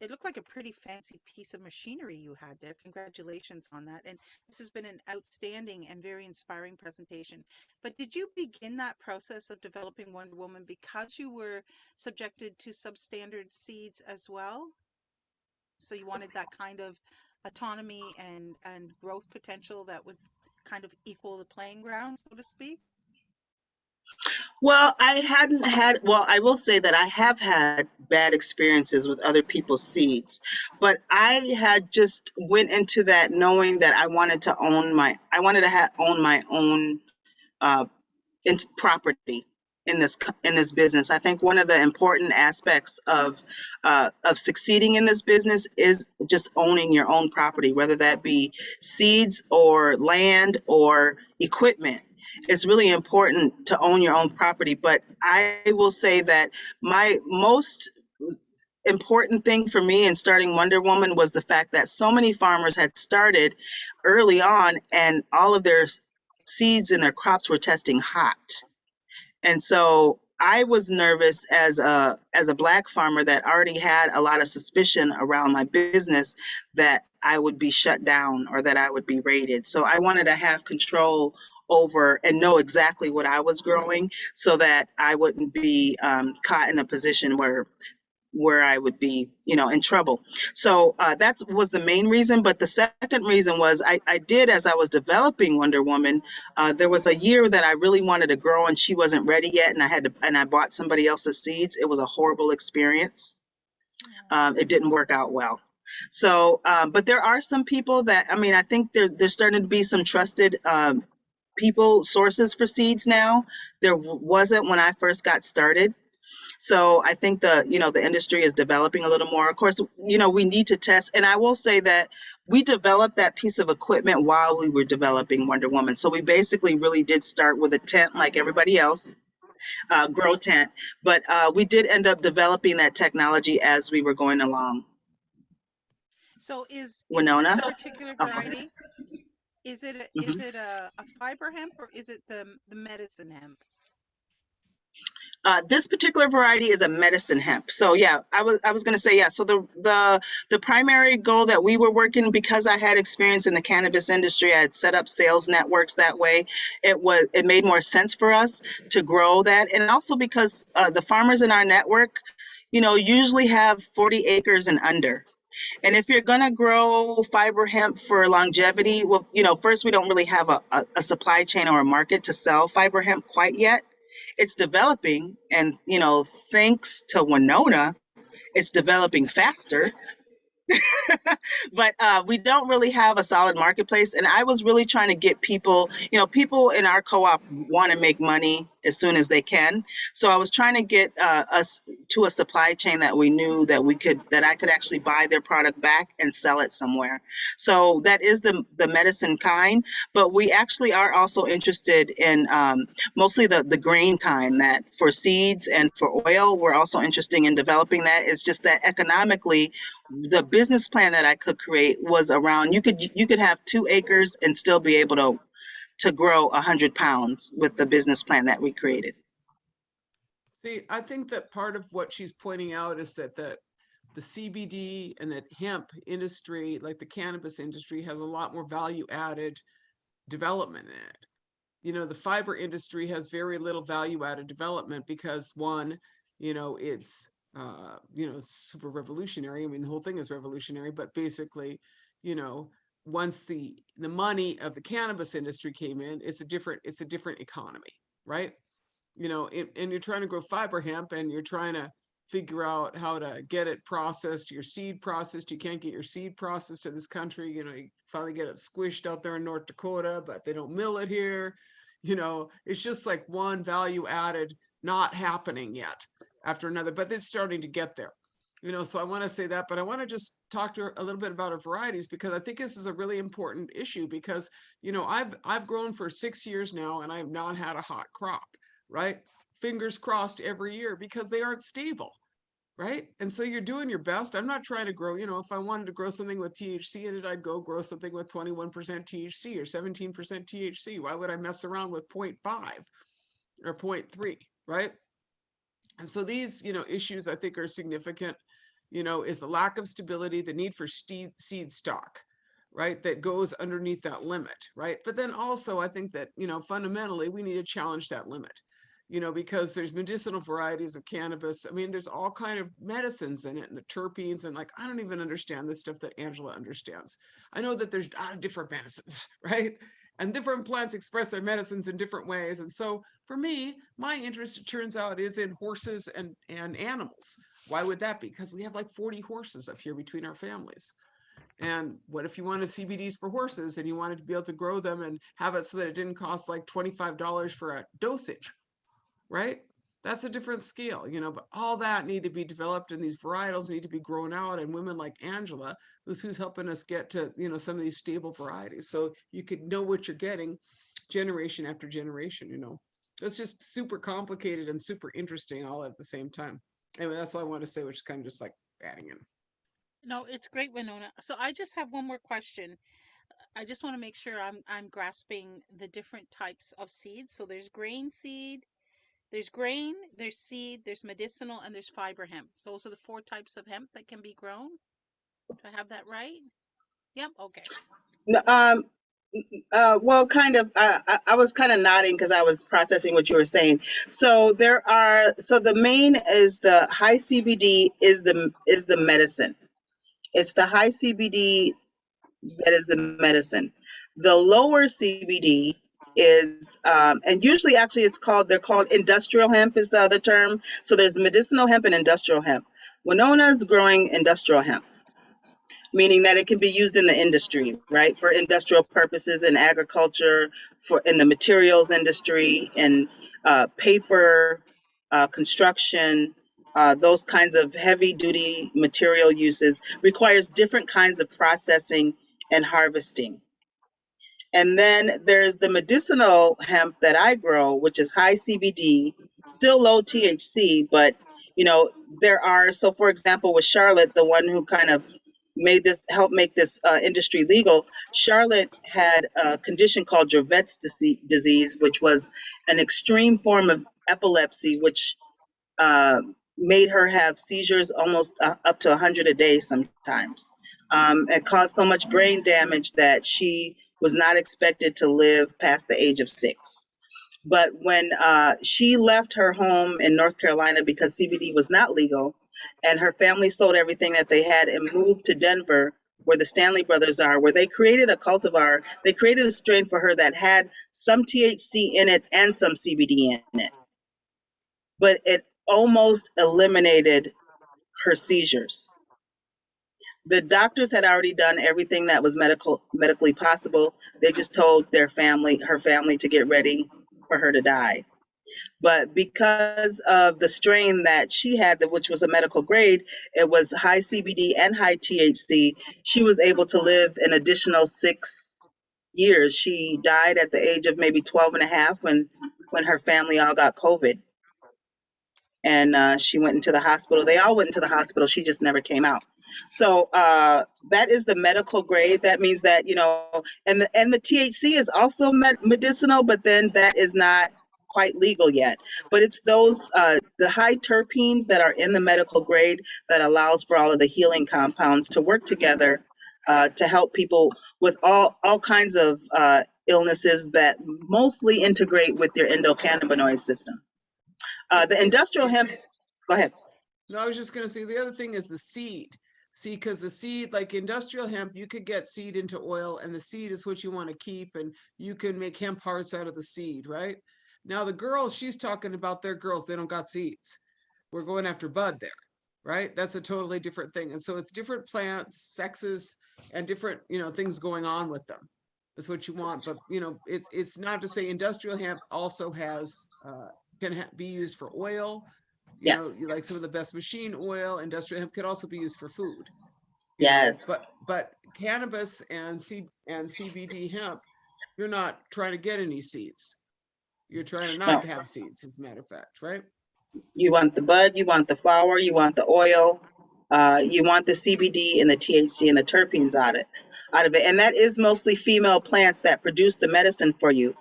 It looked like a pretty fancy piece of machinery you had there. Congratulations on that. And this has been an outstanding and very inspiring presentation. But did you begin that process of developing Wonder Woman because you were subjected to substandard seeds as well? So you wanted that kind of autonomy and growth potential that would kind of equal the playing ground, so to speak? Well, I will say that I have had bad experiences with other people's seeds, but I had just went into that knowing that I wanted to own my own property in this business. I think one of the important aspects of succeeding in this business is just owning your own property, whether that be seeds or land or equipment. It's really important to own your own property. But I will say that my most important thing for me in starting Wonder Woman was the fact that so many farmers had started early on, and all of their seeds and their crops were testing hot. And so I was nervous as a Black farmer that already had a lot of suspicion around my business, that I would be shut down or that I would be raided. So I wanted to have control over and know exactly what I was growing so that I wouldn't be caught in a position where I would be, in trouble. So that was the main reason. But the second reason was I did, as I was developing Wonder Woman, there was a year that I really wanted to grow and she wasn't ready yet. And I bought somebody else's seeds. It was a horrible experience. It didn't work out well. So, but there are some people that, I think there's starting to be some trusted sources for seeds now. There wasn't when I first got started. So I think the industry is developing a little more. Of course, we need to test. And I will say that we developed that piece of equipment while we were developing Wonder Woman. So we basically really did start with a tent like everybody else, grow tent. But we did end up developing that technology as we were going along. So is Winona? this particular Oh, variety, is it mhm. a fiber hemp or is it the medicine hemp? This particular variety is a medicine hemp. So yeah, I was gonna say, yeah. So the primary goal that we were working, because I had experience in the cannabis industry, I had set up sales networks that way. It made more sense for us to grow that, and also because the farmers in our network, usually have 40 acres and under. And if you're gonna grow fiber hemp for longevity, well, first we don't really have a supply chain or a market to sell fiber hemp quite yet. It's developing, and thanks to Winona, it's developing faster. But we don't really have a solid marketplace. And I was really trying to get people, people in our co-op want to make money as soon as they can. So I was trying to get us to a supply chain that we knew that I could actually buy their product back and sell it somewhere. So that is the medicine kind, but we actually are also interested in mostly the grain kind, that for seeds and for oil. We're also interested in developing that. It's just that economically, the business plan that I could create was around, you could have 2 acres and still be able to grow 100 pounds with the business plan that we created. See, I think that part of what she's pointing out is that the CBD and the hemp industry, like the cannabis industry, has a lot more value added development in it. The fiber industry has very little value added development because one, it's super revolutionary. I mean, the whole thing is revolutionary, but basically, you know, once the money of the cannabis industry came in, it's a different economy, right? And you're trying to grow fiber hemp and you're trying to figure out how to get it processed, your seed processed. You can't get your seed processed in this country. You finally get it squished out there in North Dakota, but they don't mill it here. It's just like one value added not happening yet after another, but it's starting to get there. So I want to say that, but I want to just talk to her a little bit about her varieties, because I think this is a really important issue, because I've grown for 6 years now and I've not had a hot crop, right? Fingers crossed every year, because they aren't stable, right? And so you're doing your best. I'm not trying to grow, if I wanted to grow something with THC in it, I'd go grow something with 21% THC or 17% THC. Why would I mess around with 0.5 or 0.3, right? And so these, issues I think are significant, is the lack of stability, the need for seed stock, right? That goes underneath that limit, right? But then also I think that, fundamentally we need to challenge that limit, because there's medicinal varieties of cannabis. I mean, there's all kind of medicines in it and the terpenes, and like, I don't even understand this stuff that Angela understands. I know that there's different medicines, right? And different plants express their medicines in different ways. And so for me, my interest, it turns out, is in horses and animals. Why would that be? Because we have like 40 horses up here between our families. And what if you wanted CBDs for horses and you wanted to be able to grow them and have it so that it didn't cost like $25 for a dosage, right? That's a different scale, but all that need to be developed, and these varietals need to be grown out, and women like Angela, who's helping us get to, some of these stable varieties. So you could know what you're getting generation after generation. It's just super complicated and super interesting all at the same time. Anyway, that's all I want to say, which is kind of just like adding in. No, it's great, Winona. So I just have one more question. I just want to make sure I'm grasping the different types of seeds. So there's grain seed, there's grain, there's seed, there's medicinal, and there's fiber hemp. Those are the 4 types of hemp that can be grown. Do I have that right? Yep. Okay. Um, well, kind of. I was kind of nodding because I was processing what you were saying. So there are. So the main is the high CBD is the medicine. It's the high CBD that is the medicine. The lower CBD is, and usually actually they're called industrial hemp is the other term. So there's medicinal hemp and industrial hemp. Winona's growing industrial hemp, meaning that it can be used in the industry, right, for industrial purposes in agriculture, for in the materials industry, in paper, construction, those kinds of heavy duty material uses requires different kinds of processing and harvesting. And then there's the medicinal hemp that I grow, which is high CBD, still low THC, but there are, so for example, with Charlotte, the one who kind of helped make this industry legal, Charlotte had a condition called Dravet's disease, which was an extreme form of epilepsy, which uh, made her have seizures almost up to 100 a day sometimes. It caused so much brain damage that she was not expected to live past the age of 6. But when she left her home in North Carolina because CBD was not legal, and her family sold everything that they had and moved to Denver, where the Stanley brothers are, where they created a cultivar, they created a strain for her that had some THC in it and some CBD in it. But it almost eliminated her seizures. The doctors had already done everything that was medically possible. They just told her family, to get ready for her to die. But because of the strain that she had, which was a medical grade, it was high CBD and high THC, she was able to live an additional 6 years. She died at the age of maybe 12 and a half when her family all got COVID. And she went into the hospital. They all went into the hospital. She just never came out. So that is the medical grade. That means that, and the THC is also medicinal, but then that is not quite legal yet. But it's those the high terpenes that are in the medical grade that allows for all of the healing compounds to work together to help people with all kinds of illnesses that mostly integrate with your endocannabinoid system. The industrial hemp, go ahead. No, I was just going to say the other thing is the seed. See, because the seed, like industrial hemp, you could get seed into oil, and the seed is what you want to keep, and you can make hemp hearts out of the seed, right? Now, the girls she's talking about, they're girls, they don't got seeds. We're going after bud there, right? That's a totally different thing. And so it's different plants, sexes, and different, things going on with them. That's what you want. But, it's not to say industrial hemp also has, can be used for oil. Yes. You like some of the best machine oil. Industrial hemp could also be used for food. Yes. But cannabis and CBD hemp, you're not trying to get any seeds. You're trying to not have seeds, as a matter of fact, right? You want the bud, you want the flower, you want the oil, you want the CBD and the THC and the terpenes out of it. And that is mostly female plants that produce the medicine for you.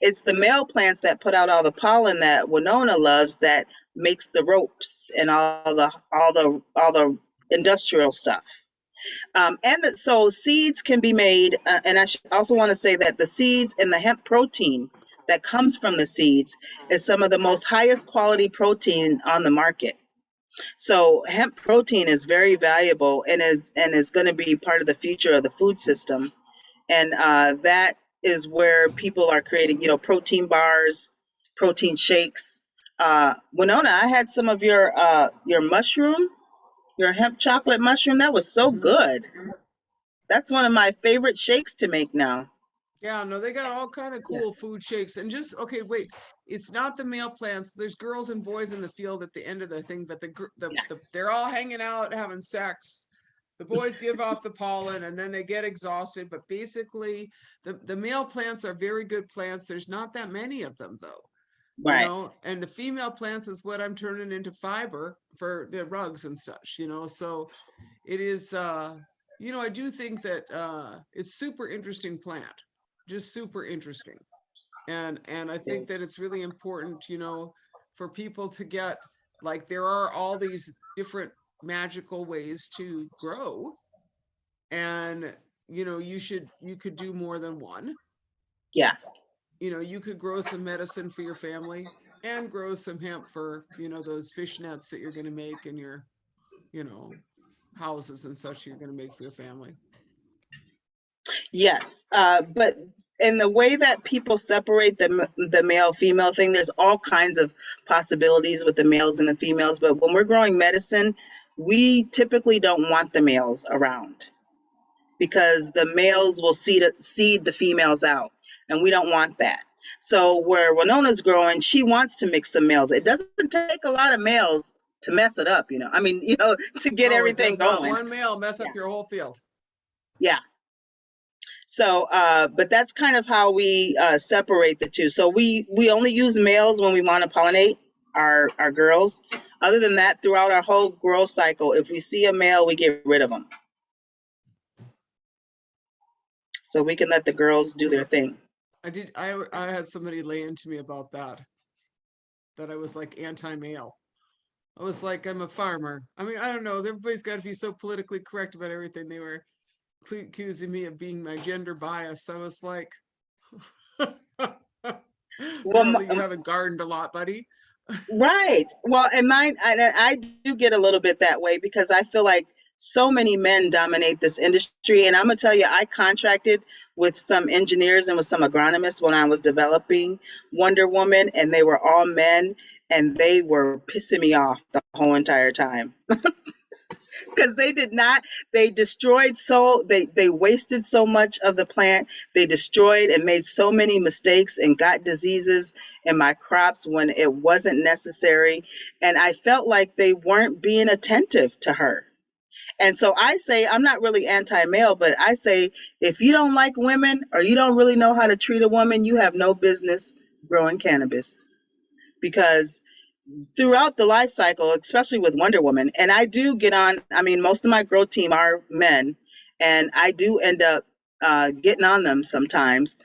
It's the male plants that put out all the pollen that Winona loves that makes the ropes and all the industrial stuff. So seeds can be made, and I also want to say that the seeds and the hemp protein that comes from the seeds is some of the most highest quality protein on the market. So hemp protein is very valuable and is going to be part of the future of the food system, and that is where people are creating, protein bars, protein shakes. Winona, I had some of your mushroom, your hemp chocolate mushroom. That was so good. That's one of my favorite shakes to make now. Yeah, no, they got all kind of Yeah. cool food shakes. And just okay, wait, it's not the male plants. There's girls and boys in the field at the end of the thing, but they're all hanging out having sex. The boys give off the pollen and then they get exhausted. But basically, the male plants are very good plants. There's not that many of them though. Right. And the female plants is what I'm turning into fiber for the rugs and such, so it is I do think that it's super interesting plant, just super interesting. And I think that it's really important, for people to get, like, there are all these different magical ways to grow, and you could do more than one. Yeah. You could grow some medicine for your family and grow some hemp for, those fish nets that you're going to make in your, you know, houses and such you're going to make for your family. Yes, but in the way that people separate the male female thing, there's all kinds of possibilities with the males and the females. But when we're growing medicine, we typically don't want the males around because the males will seed the females out, and we don't want that. So where Winona's growing, she wants to mix some males. It doesn't take a lot of males to mess it up, I mean, to get No, it everything does not. going. One male mess up Yeah. your whole field. Yeah. So, but that's kind of how we separate the two. So we only use males when we want to pollinate our girls. Other than that, throughout our whole growth cycle, if we see a male, we get rid of them. So we can let the girls do their thing. I had somebody lay into me about that I was like anti-male. I was like, I'm a farmer. I mean, I don't know. Everybody's got to be so politically correct about everything. They were accusing me of being my gender bias. I was like, Well, you haven't gardened a lot, buddy. right. Well, and mine, I do get a little bit that way because I feel like so many men dominate this industry. And I'm going to tell you, I contracted with some engineers and with some agronomists when I was developing Wonder Woman, and they were all men, and they were pissing me off the whole entire time. Because they wasted so much of the plant. They destroyed and made so many mistakes and got diseases in my crops when it wasn't necessary. And I felt like they weren't being attentive to her. And so I say, I'm not really anti-male, but I say, if you don't like women or you don't really know how to treat a woman, you have no business growing cannabis. Because throughout the life cycle, especially with Wonder Woman, and I do get on, I mean, most of my growth team are men, and I do end up getting on them sometimes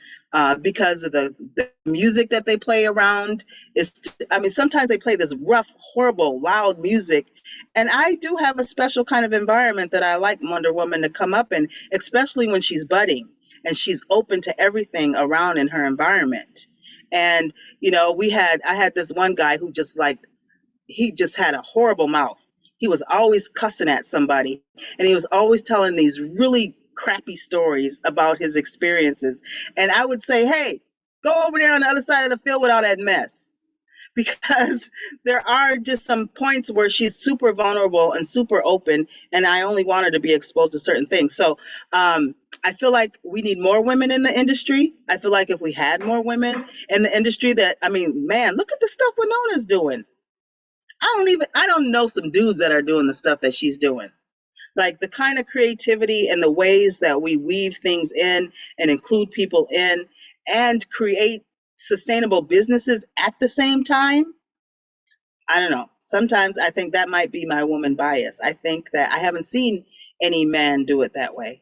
because of the music that they play around. I mean, sometimes they play this rough, horrible, loud music, and I do have a special kind of environment that I like Wonder Woman to come up in, especially when she's budding and she's open to everything around in her environment. And I had this one guy who he just had a horrible mouth. He was always cussing at somebody, and he was always telling these really crappy stories about his experiences. And I would say, hey, go over there on the other side of the field with all that mess. Because there are just some points where she's super vulnerable and super open, and I only want her to be exposed to certain things. So I feel like we need more women in the industry. I feel like if we had more women in the industry man, look at the stuff Winona's doing. I don't know some dudes that are doing the stuff that she's doing. Like the kind of creativity and the ways that we weave things in and include people in and create sustainable businesses at the same time. I don't know. Sometimes I think that might be my woman bias. I think that I haven't seen any man do it that way.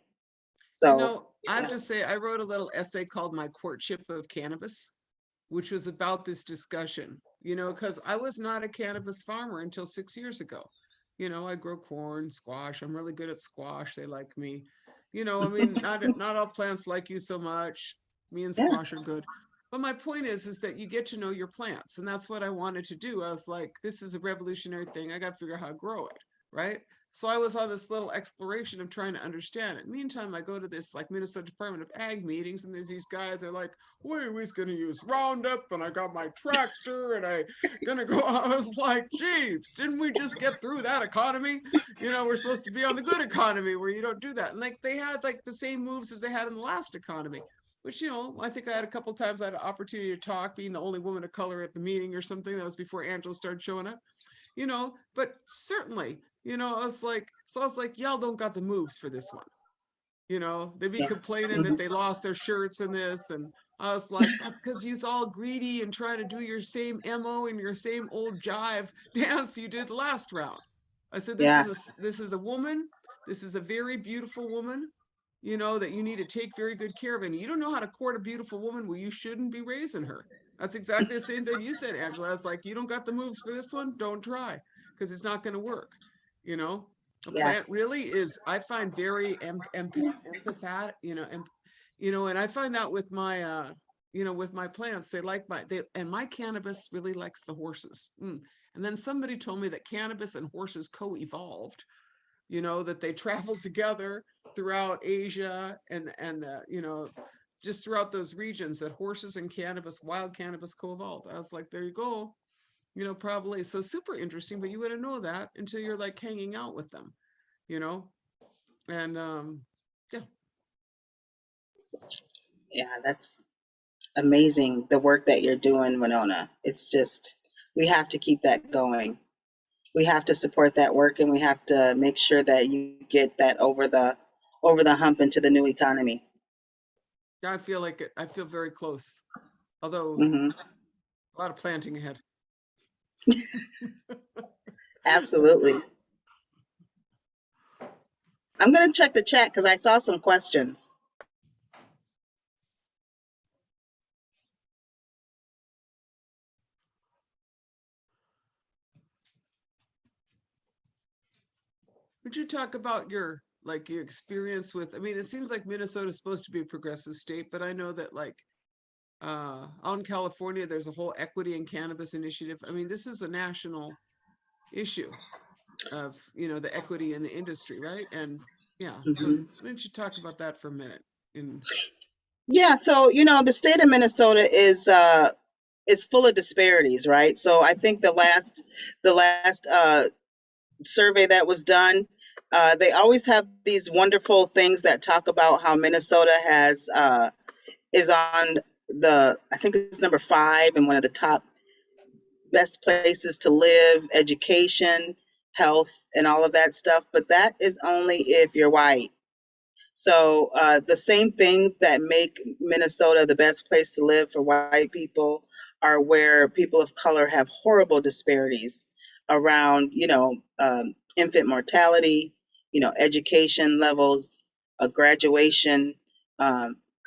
So, I have to say, I wrote a little essay called My Courtship of Cannabis, which was about this discussion, because I was not a cannabis farmer until 6 years ago. I grow corn, squash. I'm really good at squash. They like me. I mean, not all plants like you so much. Me and yeah. squash are good. But my point is that you get to know your plants. And that's what I wanted to do. I was like, this is a revolutionary thing. I got to figure out how to grow it. Right. So I was on this little exploration of trying to understand it. Meantime, I go to this like Minnesota Department of Ag meetings, and there's these guys. They're like, "We was gonna use Roundup, and I got my tractor, and I gonna go." I was like, "Jeeves, didn't we just get through that economy? We're supposed to be on the good economy where you don't do that." And like they had like the same moves as they had in the last economy, which I think I had a couple times I had an opportunity to talk, being the only woman of color at the meeting or something. That was before Angela started showing up. But certainly, I was like, y'all don't got the moves for this one. They'd be Yeah. complaining that they lost their shirts in this. And I was like, that's because you're all greedy and trying to do your same MO and your same old jive dance you did last round. I said, this Yeah. is a woman. This is a very beautiful woman, that you need to take very good care of. And you don't know how to court a beautiful woman. Well, you shouldn't be raising her. That's exactly the same thing you said, Angela. I was like, you don't got the moves for this one. Don't try, because it's not going to work, you know? A Yeah. plant really is, I find very empathetic, and I find out with my, with my plants, and my cannabis really likes the horses. And then somebody told me that cannabis and horses co-evolved, that they traveled together throughout Asia and just throughout those regions, that horses and cannabis, wild cannabis co-evolved. I was like, there you go. Probably. So super interesting, but you wouldn't know that until you're like hanging out with them, you know? And yeah, Yeah, that's amazing, the work that you're doing, Winona. It's just, we have to keep that going. We have to support that work, and we have to make sure that you get that over the hump into the new economy. I feel like it. I feel very close, although Hmm. a lot of planting ahead. Absolutely. I'm going to check the chat because I saw some questions. Would you talk about your experience with, I mean, it seems like Minnesota is supposed to be a progressive state, but I know that out in California, there's a whole equity in cannabis initiative. I mean, this is a national issue of, the equity in the industry, right? And yeah, so Hmm. why don't you talk about that for a minute? In Yeah, so the state of Minnesota is full of disparities, right? So I think the last survey that was done, they always have these wonderful things that talk about how Minnesota is on I think it's number 5 and one of the top best places to live, education, health, and all of that stuff. But that is only if you're white. So the same things that make Minnesota the best place to live for white people are where people of color have horrible disparities around, infant mortality, education levels, graduation,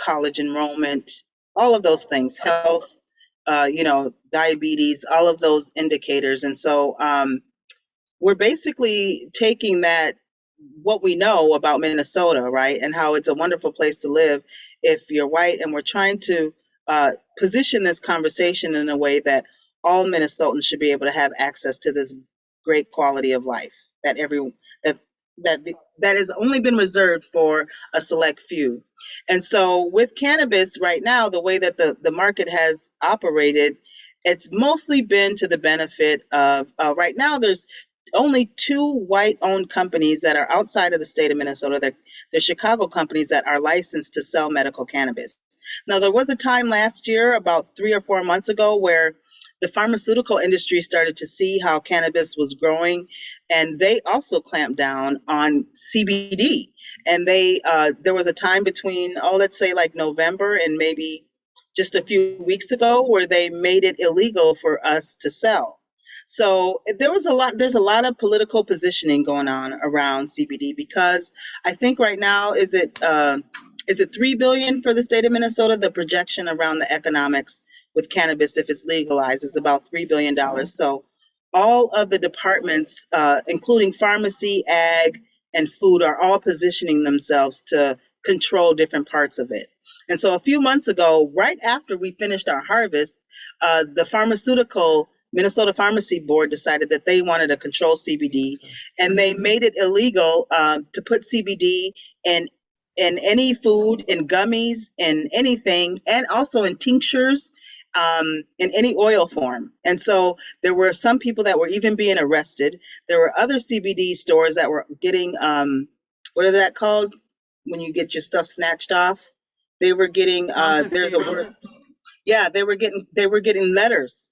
college enrollment, all of those things, health, diabetes, all of those indicators. And so we're basically taking what we know about Minnesota, right, and how it's a wonderful place to live if you're white, and we're trying to position this conversation in a way that all Minnesotans should be able to have access to this great quality of life that that that has only been reserved for a select few. And so with cannabis right now, the way that the market has operated, it's mostly been to the benefit of right now there's only 2 white-owned companies that are outside of the state of Minnesota. They're Chicago companies that are licensed to sell medical cannabis. Now, there was a time last year, about 3 or 4 months ago, where the pharmaceutical industry started to see how cannabis was growing, and they also clamped down on CBD. And there was a time between, let's say like November and maybe just a few weeks ago, where they made it illegal for us to sell. So there's a lot of political positioning going on around CBD, because I think right now is it 3 billion for the state of Minnesota? The projection around the economics with cannabis, if it's legalized, is about $3 billion. So all of the departments, including pharmacy, ag, and food, are all positioning themselves to control different parts of it. And so a few months ago, right after we finished our harvest, the pharmaceutical Minnesota Pharmacy Board decided that they wanted to control CBD, and they made it illegal to put CBD in any food, in gummies, in anything, and also in tinctures, in any oil form. And so there were some people that were even being arrested. There were other CBD stores that were getting what is that called when you get your stuff snatched off? They were getting there's a confiscated. word. Yeah, they were getting letters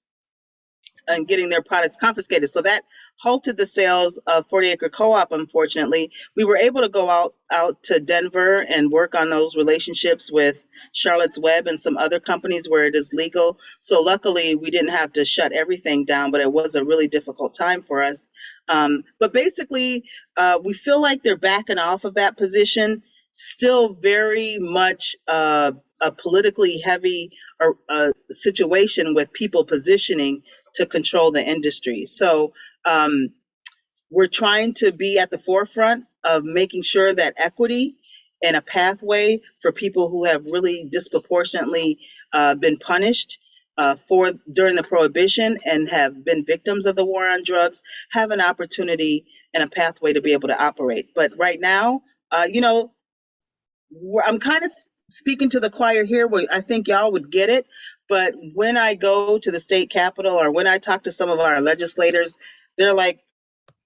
and getting their products confiscated. So that halted the sales of 40 Acre Co-op, unfortunately. We were able to go out to Denver and work on those relationships with Charlotte's Web and some other companies where it is legal. So luckily, we didn't have to shut everything down, but it was a really difficult time for us. But basically, we feel like they're backing off of that position. Still very much a politically heavy situation with people positioning to control the industry. So we're trying to be at the forefront of making sure that equity and a pathway for people who have really disproportionately been punished for during the prohibition and have been victims of the war on drugs have an opportunity and a pathway to be able to operate. But right now, you know, I'm kind of speaking to the choir here where I think y'all would get it. But when I go to the state capitol or when I talk to some of our legislators, they're like,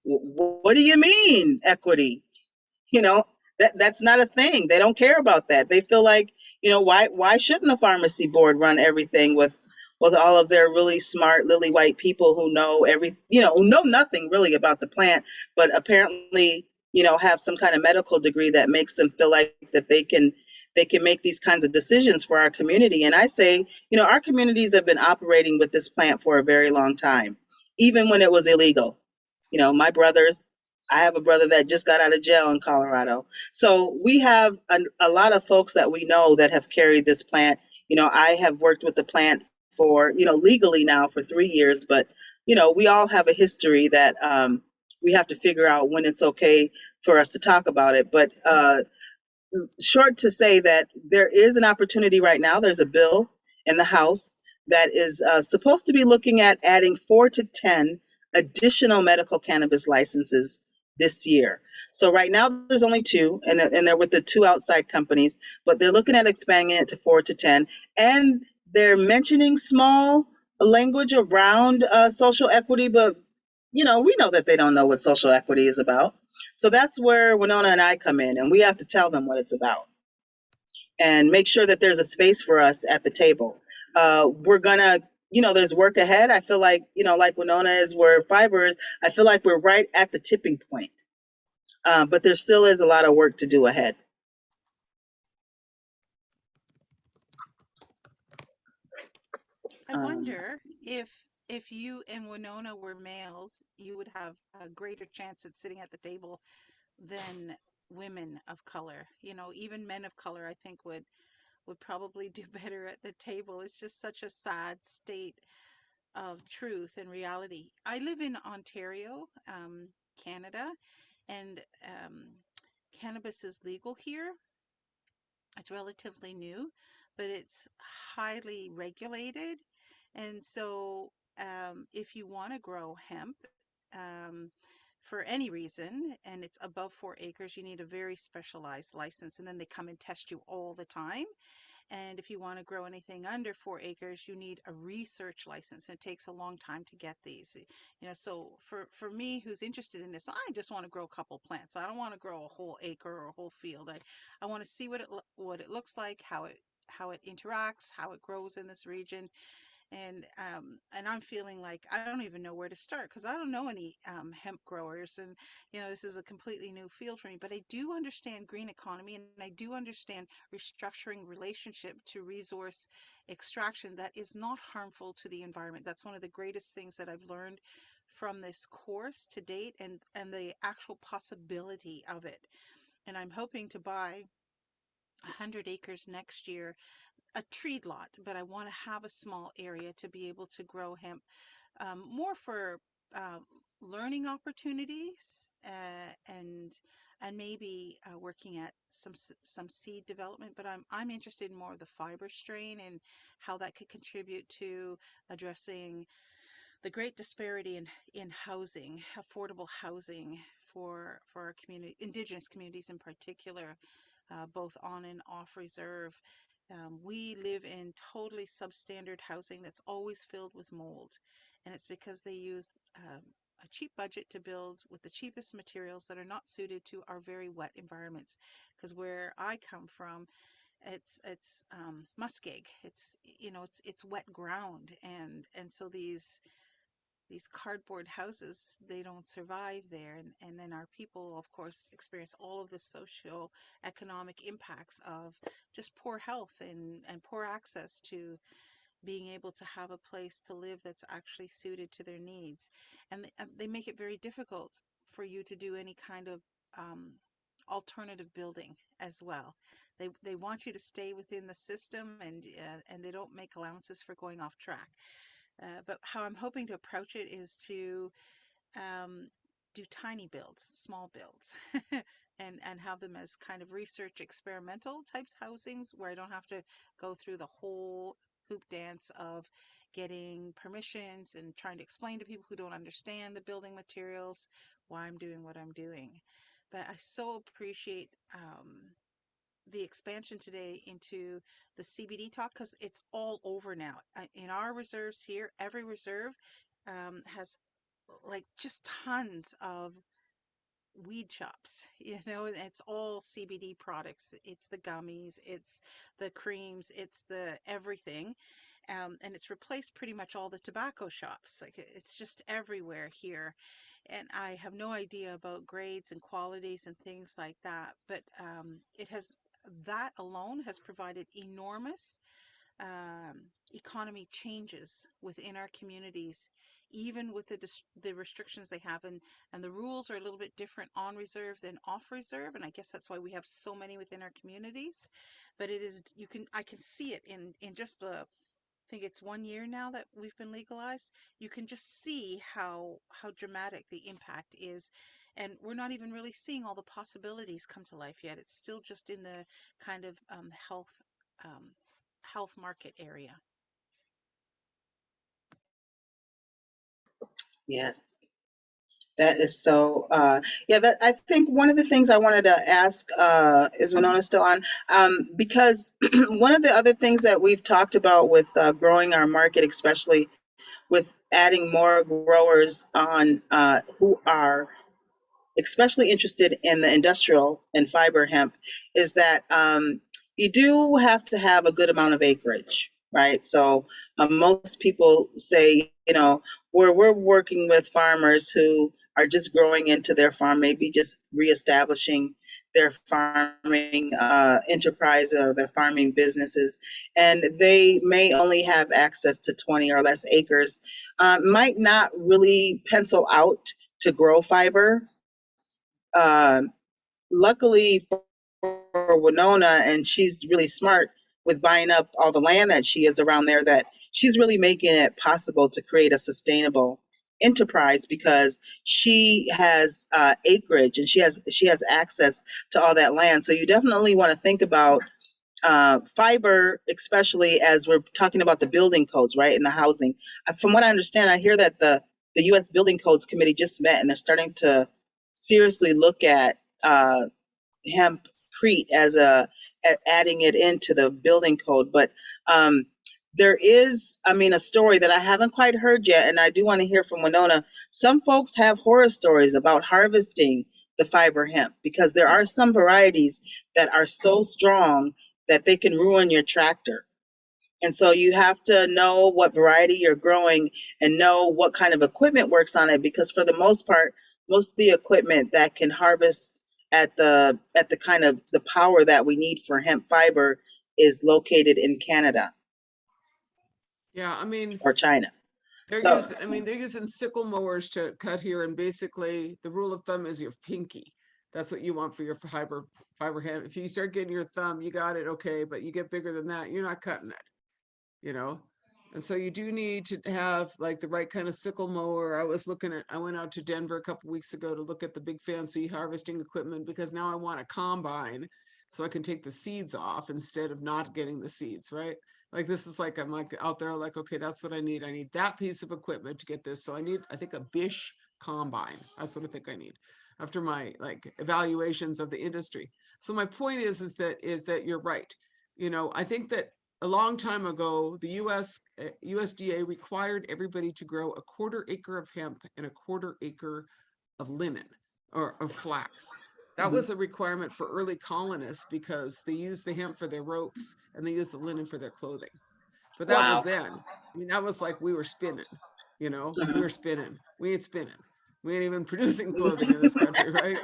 what do you mean equity? You know, that's not a thing. They don't care about that. They feel like, why shouldn't the pharmacy board run everything with all of their really smart lily white people who know who know nothing really about the plant, but apparently, have some kind of medical degree that makes them feel like that they can make these kinds of decisions for our community. And I say, our communities have been operating with this plant for a very long time, even when it was illegal. My brothers, I have a brother that just got out of jail in Colorado. So we have a lot of folks that we know that have carried this plant. I have worked with the plant for, legally now for 3 years, but, we all have a history that we have to figure out when it's okay for us to talk about it. But short to say that there is an opportunity right now. There's a bill in the House that is supposed to be looking at adding 4 to 10 additional medical cannabis licenses this year. So right now there's only two, and they're with the two outside companies, but they're looking at expanding it to 4 to 10, and they're mentioning small language around social equity, but we know that they don't know what social equity is about. So that's where Winona and I come in, and we have to tell them what it's about and make sure that there's a space for us at the table. We're gonna, there's work ahead. I feel like, like Winona is where fiber is, I feel like we're right at the tipping point. But there still is a lot of work to do ahead. I Um, wonder if you and Winona were males, you would have a greater chance at sitting at the table than women of color. Even men of color, I think would probably do better at the table. It's just such a sad state of truth and reality. I live in Ontario, Canada, and cannabis is legal here. It's relatively new, but it's highly regulated. And so, if you want to grow hemp um, for any reason, and it's above 4 acres, you need a very specialized license. And then they come and test you all the time. And if you want to grow anything under 4 acres, you need a research license. And it takes a long time to get these. So for me, who's interested in this, I just want to grow a couple plants. I don't want to grow a whole acre or a whole field. I want to see what it looks like, how it interacts, how it grows in this region, and I'm feeling like I don't even know where to start because I don't know any hemp growers, and this is a completely new field for me. But I do understand green economy, and I do understand restructuring relationship to resource extraction that is not harmful to the environment. That's one of the greatest things that I've learned from this course to date, and the actual possibility of it. And I'm hoping to buy 100 acres next year, a tree lot, but I want to have a small area to be able to grow hemp, more for uh, learning opportunities, and maybe working at some seed development. But I'm interested in more of the fiber strain and how that could contribute to addressing the great disparity in housing, affordable housing for our community, Indigenous communities in particular, both on and off reserve. We live in totally substandard housing that's always filled with mold, and it's because they use a cheap budget to build with the cheapest materials that are not suited to our very wet environments. Because where I come from, it's muskeg. It's wet ground, and so these cardboard houses, they don't survive there, and then our people of course experience all of the social economic impacts of just poor health and poor access to being able to have a place to live that's actually suited to their needs. And they make it very difficult for you to do any kind of um, alternative building as well. They want you to stay within the system, and they don't make allowances for going off track. But how I'm hoping to approach it is to um, do tiny builds, small builds, and have them as kind of research experimental types housings where I don't have to go through the whole hoop dance of getting permissions and trying to explain to people who don't understand the building materials why I'm doing what I'm doing. But I so appreciate the expansion today into the CBD talk because it's all over now. In our reserves here, every reserve has like just tons of weed shops. And it's all CBD products. It's the gummies, it's the creams, it's the everything. And it's replaced pretty much all the tobacco shops. Like it's just everywhere here. And I have no idea about grades and qualities and things like that, but that alone has provided enormous economy changes within our communities, even with the restrictions they have, and the rules are a little bit different on reserve than off reserve, and I guess that's why we have so many within our communities. But it is I can see it in just the I think it's 1 year now that we've been legalized. You can just see how dramatic the impact is, and we're not even really seeing all the possibilities come to life yet. It's still just in the kind of um, health market area. Yes. That is so, yeah, that I think one of the things I wanted to ask, is Winona still on? Because one of the other things that we've talked about with growing our market, especially with adding more growers on who are especially interested in the industrial and fiber hemp, is that you do have to have a good amount of acreage, right? So most people say, where we're working with farmers who are just growing into their farm, maybe just reestablishing their farming enterprise or their farming businesses, and they may only have access to 20 or less acres, might not really pencil out to grow fiber. uh, Luckily for Winona, and she's really smart with buying up all the land that she is around there, that she's really making it possible to create a sustainable enterprise because she has acreage and she has access to all that land. So you definitely want to think about fiber, especially as we're talking about the building codes, right, and the housing. From what I understand, I hear that the U.S. Building Codes Committee just met and they're starting to seriously look at hempcrete as at adding it into the building code. But there is, a story that I haven't quite heard yet, and I do want to hear from Winona. Some folks have horror stories about harvesting the fiber hemp because there are some varieties that are so strong that they can ruin your tractor. And so you have to know what variety you're growing and know what kind of equipment works on it, because for the most part, most of the equipment that can harvest at the kind of the power that we need for hemp fiber is located in Canada Yeah, I mean, or China. they're So, using, they're using sickle mowers to cut here, and basically the rule of thumb is your pinky. That's what you want for your fiber hand. If you start getting your thumb, you got it, okay, but you get bigger than that, you're not cutting it, you know? And so you do need to have like the right kind of sickle mower. I went out to Denver a couple weeks ago to look at the big fancy harvesting equipment because now I want a combine so I can take the seeds off instead of not getting the seeds, right? Like this is like, I'm like out there like, okay, that's what I need. I need that piece of equipment to get this. So I think a Bish combine. That's what I think I need after my like evaluations of the industry. So my point is that you're right. I think that a long time ago, the USDA required everybody to grow a quarter acre of hemp and a quarter acre of linen or of flax. That mhm, was a requirement for early colonists because they used the hemp for their ropes and they used the linen for their clothing. But that was wow. then. That was like we were spinning, we Mhm, were spinning. We ain't spinning. We ain't even producing clothing in this country, right?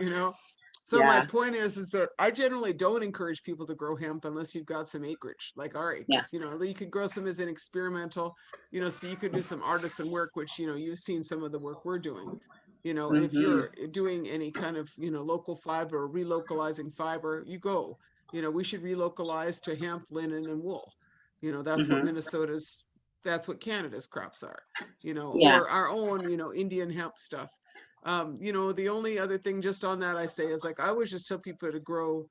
So my yeah, point is that I generally don't encourage people to grow hemp unless you've got some acreage, like our yeah, acreage. You could grow some as an experimental, so you could do some artisan work, which, you've seen some of the work we're doing. And if hmm, you're doing any kind of, local fiber or relocalizing fiber, you go. We should relocalize to hemp, linen, and wool. That's what hmm, that's what Canada's crops are, yeah, or our own, Indian hemp stuff. You know, the only other thing just on that I say is like, I always just tell people to grow,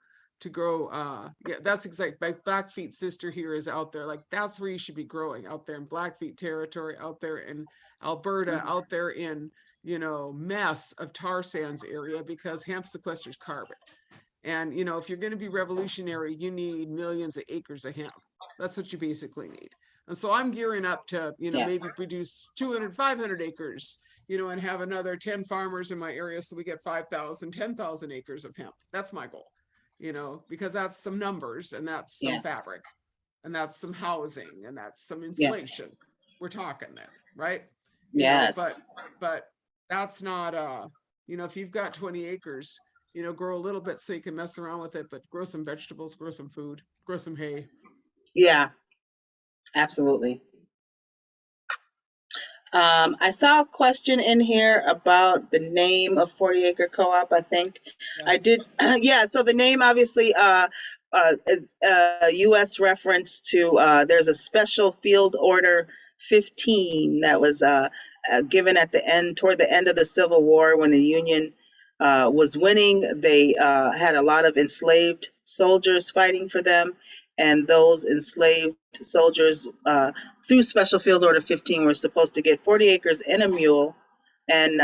yeah, that's exact. My Blackfeet sister here is out there. Like, that's where you should be growing, out there in Blackfeet territory, out there in Alberta, out there in, you know, mess of tar sands area, because hemp sequesters carbon. And, you know, if you're going to be revolutionary, you need millions of acres of hemp. That's what you basically need. And so I'm gearing up to, you know, Yeah. maybe produce 200, 500 acres, you know, and have another 10 farmers in my area. So we get 5,000, 10,000 acres of hemp. That's my goal, you know, because that's some numbers, and that's some Yeah. fabric, and that's some housing, and that's some Yeah. insulation. We're talking then, right? You know, Yes. but that's not, you know, if you've got 20 acres, you know, grow a little bit so you can mess around with it, but grow some vegetables, grow some food, grow some hay. Yeah, absolutely. I saw a question in here about the name of 40 Acre Co-op, I think. Yeah. I did, yeah, so the name obviously is a US reference to, there's a special field order 15 that was given at the end, toward the end of the Civil War, when the Union was winning. They had a lot of enslaved soldiers fighting for them, and those enslaved soldiers, through Special Field Order 15, were supposed to get 40 acres and a mule, and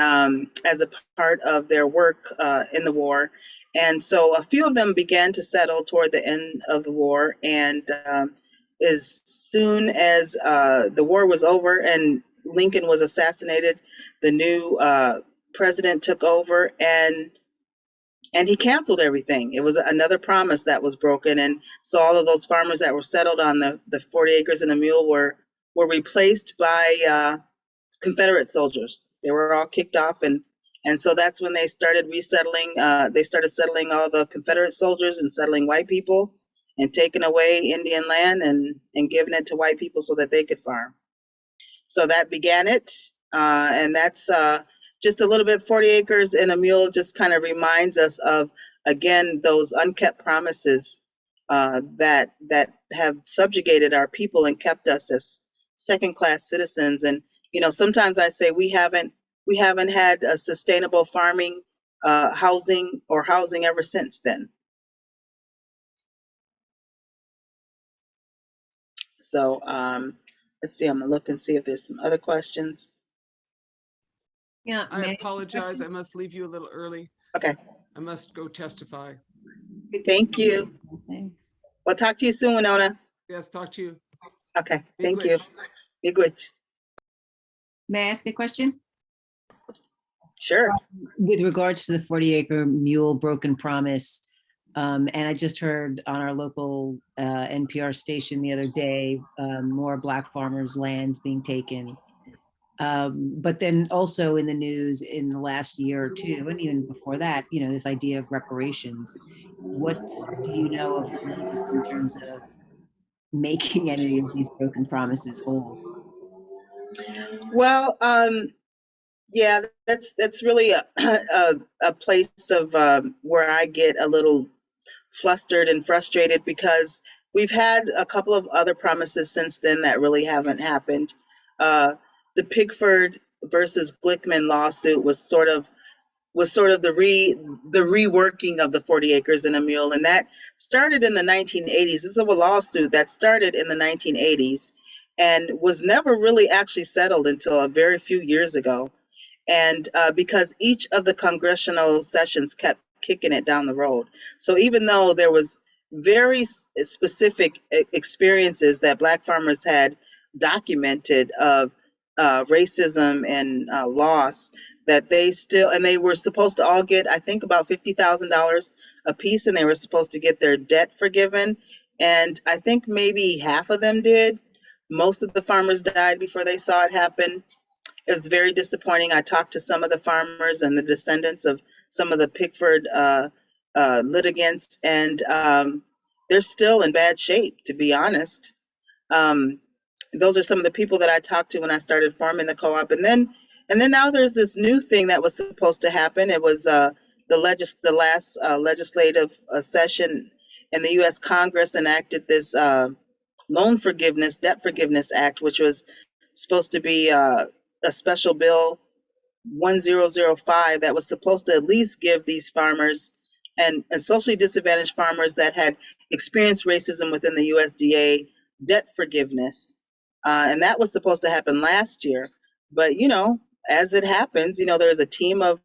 as a part of their work in the war. And so a few of them began to settle toward the end of the war, and as soon as the war was over and Lincoln was assassinated, the new president took over, and he canceled everything. It was another promise that was broken. And so all of those farmers that were settled on the 40 acres and a mule were replaced by Confederate soldiers. They were all kicked off, and so that's when they started resettling. They started settling all the Confederate soldiers and settling white people, and taking away Indian land and giving it to white people so that they could farm. So that began it. And that's just a little bit. 40 acres and a mule just kind of reminds us of, again, those unkept promises that have subjugated our people and kept us as second-class citizens. And you know, sometimes I say we haven't had a sustainable farming, housing ever since then. So let's see. I'm gonna look and see if there's some other questions. Yeah, I apologize. I must leave you a little early. Okay. I must go testify. Thank you. Thanks. We'll talk to you soon, Winona. Yes, talk to you. Okay. Big Thank you. wish. Big witch. May I ask a question? Sure. With regards to the 40 acre mule broken promise, and I just heard on our local NPR station the other day, more Black farmers' lands being taken. But then also in the news in the last year or two, and even before that, you know, this idea of reparations. What do you know of the latest in terms of making any of these broken promises whole? Well, yeah, that's really a place of where I get a little flustered and frustrated, because we've had a couple of other promises since then that really haven't happened. The Pigford versus Glickman lawsuit was sort of the reworking of the 40 acres and a mule, and that started in the 1980s. This is a lawsuit that started in the 1980s and was never really actually settled until a very few years ago. And because each of the congressional sessions kept kicking it down the road. So even though there was very specific experiences that Black farmers had documented of racism and loss, that they were supposed to all get, I think, about $50,000 a piece, and they were supposed to get their debt forgiven. And I think maybe half of them did. Most of the farmers died before they saw it happen. It was very disappointing. I talked to some of the farmers and the descendants of some of the Pickford litigants, and they're still in bad shape, to be honest. Those are some of the people that I talked to when I started forming the co-op. And then now there's this new thing that was supposed to happen. It was the last legislative session in the U.S. Congress enacted this Loan Forgiveness, Debt Forgiveness Act, which was supposed to be a special bill 1005 that was supposed to at least give these farmers and socially disadvantaged farmers that had experienced racism within the USDA debt forgiveness. And that was supposed to happen last year. But, as it happens, there's a team of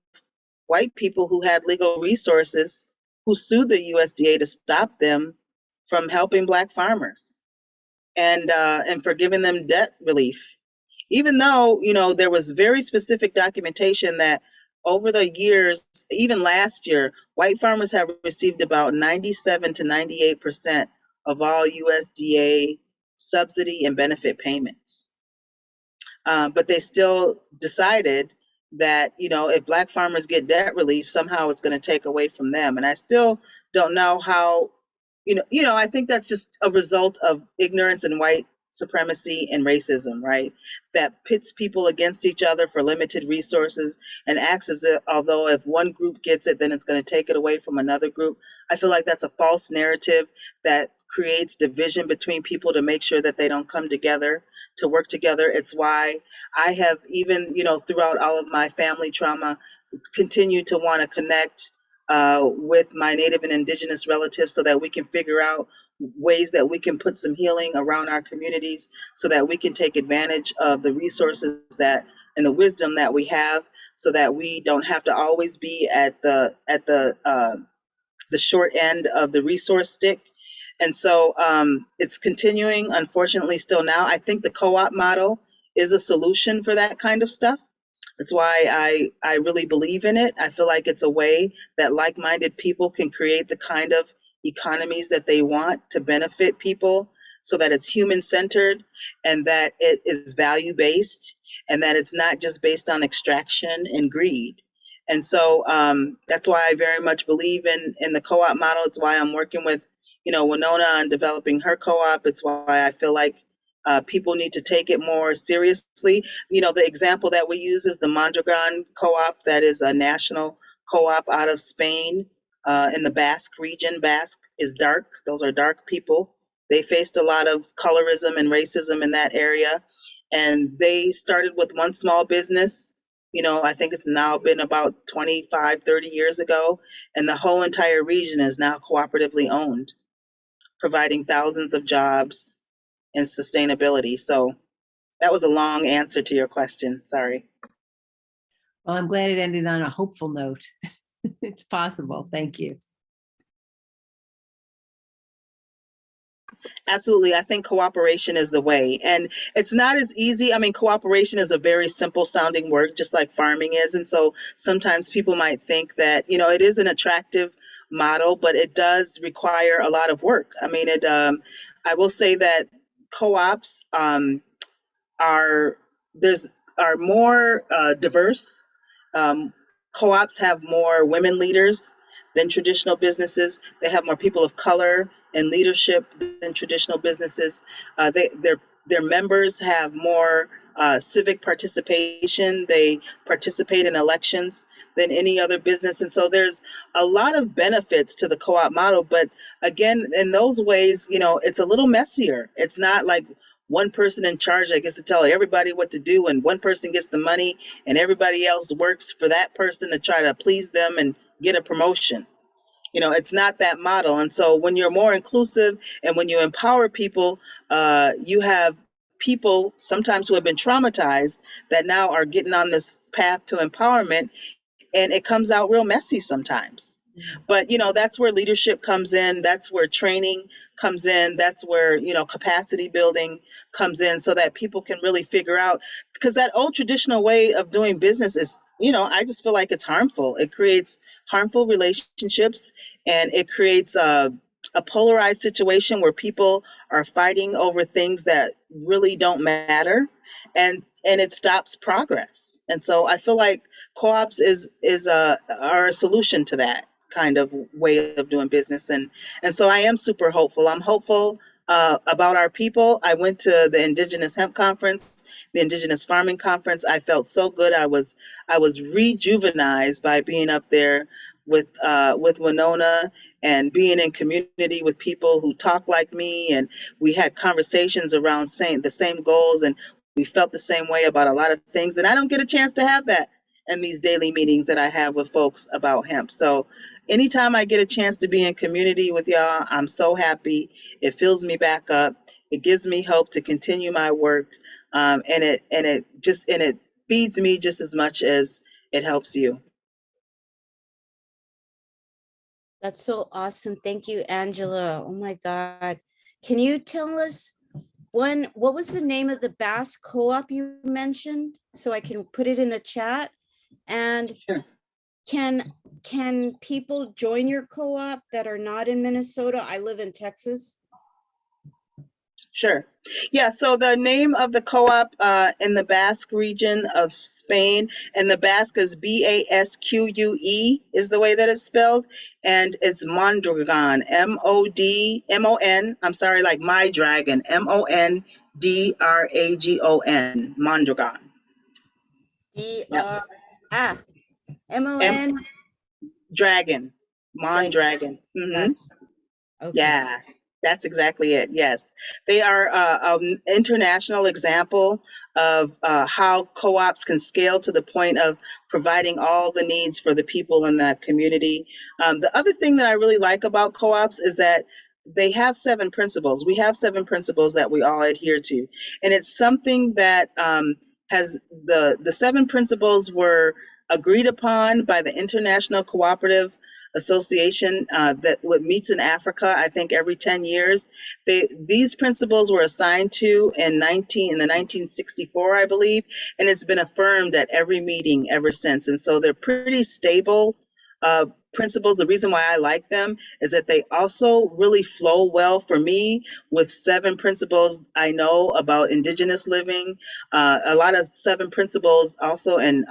white people who had legal resources who sued the USDA to stop them from helping Black farmers and for giving them debt relief. Even though, there was very specific documentation that over the years, even last year, white farmers have received about 97 to 98% of all USDA subsidy and benefit payments. But they still decided that, if Black farmers get debt relief, somehow it's going to take away from them. And I still don't know how, I think that's just a result of ignorance and white supremacy and racism, right? That pits people against each other for limited resources and acts as if, although if one group gets it, then it's going to take it away from another group. I feel like that's a false narrative that creates division between people to make sure that they don't come together to work together. It's why I have even, throughout all of my family trauma, continued to want to connect with my Native and Indigenous relatives so that we can figure out ways that we can put some healing around our communities so that we can take advantage of the resources that and the wisdom that we have so that we don't have to always be at the short end of the resource stick. And so it's continuing, unfortunately, still now. I think the co-op model is a solution for that kind of stuff. That's why I really believe in it. I feel like it's a way that like-minded people can create the kind of economies that they want to benefit people so that it's human-centered and that it is value-based and that it's not just based on extraction and greed. And so that's why I very much believe in the co-op model. It's why I'm working with, Winona on developing her co-op. It's why I feel like people need to take it more seriously. The example that we use is the Mondragon co-op. That is a national co-op out of Spain in the Basque region. Basque is dark. Those are dark people. They faced a lot of colorism and racism in that area. And they started with one small business. I think it's now been about 25, 30 years ago. And the whole entire region is now cooperatively owned, providing thousands of jobs and sustainability. So that was a long answer to your question. Sorry. Well, I'm glad it ended on a hopeful note. It's possible. Thank you. Absolutely. I think cooperation is the way. And it's not as easy. I mean, cooperation is a very simple sounding word, just like farming is. And so sometimes people might think that, it is an attractive model, but it does require a lot of work. I mean, I will say that co-ops are more diverse. Co-ops have more women leaders than traditional businesses. They have more people of color in leadership than traditional businesses. Their members have more civic participation. They participate in elections than any other business. And so there's a lot of benefits to the co-op model. But again, in those ways, it's a little messier. It's not like one person in charge that gets to tell everybody what to do, and one person gets the money, and everybody else works for that person to try to please them and get a promotion. It's not that model. And so when you're more inclusive and when you empower people, you have people sometimes who have been traumatized that now are getting on this path to empowerment, and it comes out real messy sometimes. But, that's where leadership comes in. That's where training comes in. That's where, capacity building comes in so that people can really figure out, because that old traditional way of doing business is, I just feel like it's harmful. It creates harmful relationships, and it creates a polarized situation where people are fighting over things that really don't matter, and it stops progress. And so I feel like co-ops are a solution to that kind of way of doing business. And so I am super hopeful. I'm hopeful about our people. I went to the Indigenous Hemp Conference, the Indigenous Farming Conference. I felt so good. I was rejuvenized by being up there with Winona and being in community with people who talk like me. And we had conversations around the same goals, and we felt the same way about a lot of things. And I don't get a chance to have that and these daily meetings that I have with folks about hemp. So anytime I get a chance to be in community with y'all, I'm so happy. It fills me back up. It gives me hope to continue my work. And it feeds me just as much as it helps you. That's so awesome. Thank you, Angela. Oh my God. Can you tell us what was the name of the Basque co-op you mentioned? So I can put it in the chat. And Sure. can people join your co-op that are not in Minnesota? I live in Texas. Sure. Yeah, so the name of the co-op in the Basque region of Spain, and the Basque is Basque is the way that it's spelled, and it's Mondragon, I'm sorry, like my dragon, Mondragon, Mondragon. Yep. M MON Dragon, Dragon. Mondragon. Gotcha. Okay. Yeah, that's exactly it. Yes. They are an international example of how co-ops can scale to the point of providing all the needs for the people in that community. The other thing that I really like about co-ops is that they have 7 principles. We have 7 principles that we all adhere to. And it's something that has the 7 principles were agreed upon by the International Cooperative Association that meets in Africa, I think every 10 years. These principles were assigned to in the 1964, I believe, and it's been affirmed at every meeting ever since. And so they're pretty stable principles. The reason why I like them is that they also really flow well for me with 7 principles I know about Indigenous living. A lot of 7 principles also in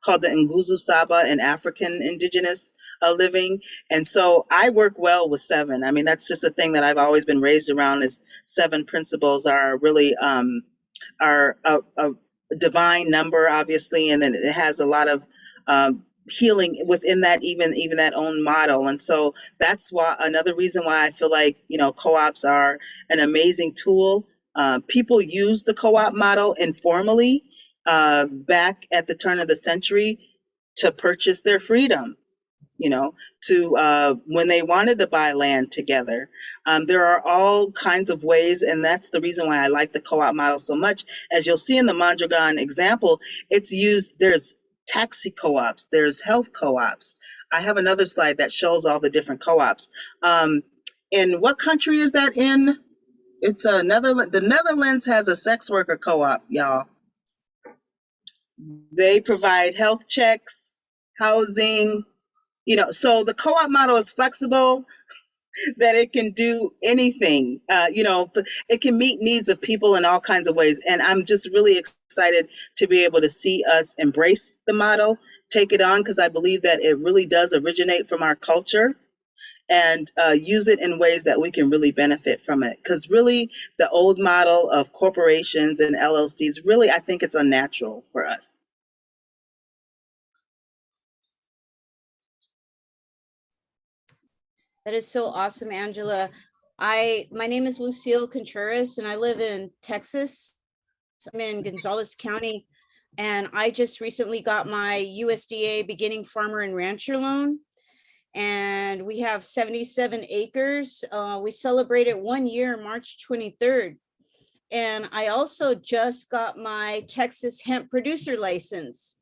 called the Nguzu Saba in African Indigenous living. And so I work well with 7. I mean, that's just a thing that I've always been raised around is 7 principles are really are a divine number, obviously, and then it has a lot of healing within that, even that own model. And so that's why another reason why I feel like, co-ops are an amazing tool. People use the co-op model informally back at the turn of the century to purchase their freedom, to when they wanted to buy land together. There are all kinds of ways, and that's the reason why I like the co-op model so much. As you'll see in the Mondragon example, it's used, there's taxi co-ops, there's health co-ops. I have another slide that shows all the different co-ops. In what country is that in? It's the Netherlands has a sex worker co-op, y'all. They provide health checks, housing, so the co-op model is flexible, that it can do anything, it can meet needs of people in all kinds of ways. And I'm just really excited to be able to see us embrace the model, take it on, because I believe that it really does originate from our culture, and use it in ways that we can really benefit from it. Because really, the old model of corporations and LLCs, really, I think it's unnatural for us. That is so awesome, Angela. My name is Lucille Contreras, and I live in Texas. I'm in Gonzales County, and I just recently got my USDA beginning farmer and rancher loan, and we have 77 acres. We celebrated 1 year, March 23rd. And I also just got my Texas hemp producer license.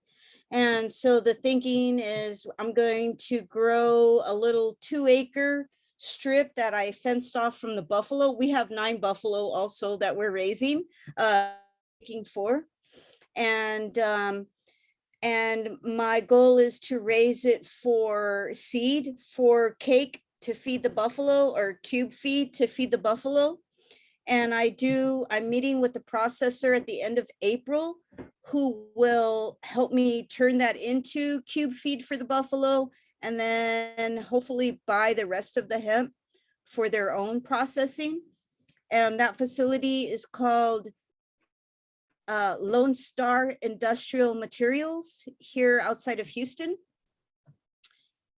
And so the thinking is I'm going to grow a little 2-acre strip that I fenced off from the buffalo. We have 9 buffalo also that we're raising, looking for. And my goal is to raise it for seed, for cake to feed the buffalo, or cube feed to feed the buffalo. And I'm meeting with the processor at the end of April, who will help me turn that into cube feed for the buffalo, and then hopefully buy the rest of the hemp for their own processing. And that facility is called Lone Star Industrial Materials here outside of Houston.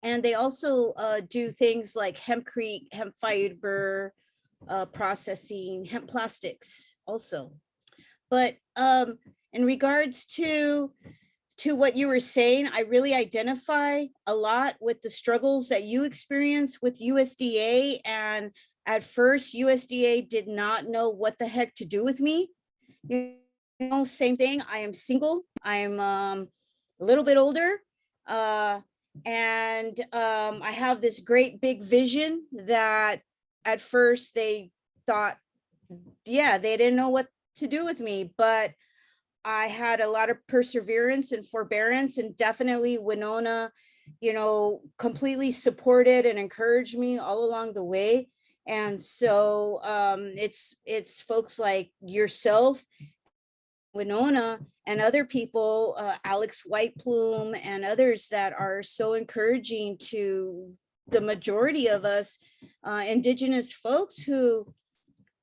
And they also do things like hempcrete, hemp fiber, processing, hemp plastics also. But in regards to to what you were saying, I really identify a lot with the struggles that you experience with USDA. And at first, USDA did not know what the heck to do with me. You know, same thing. I am single. I'm a little bit older. And I have this great big vision that at first they thought, yeah, they didn't know what to do with me, but I had a lot of perseverance and forbearance, and definitely Winona, you know, completely supported and encouraged me all along the way. And so it's folks like yourself, Winona, and other people, Alex White Plume and others that are so encouraging to the majority of us Indigenous folks who,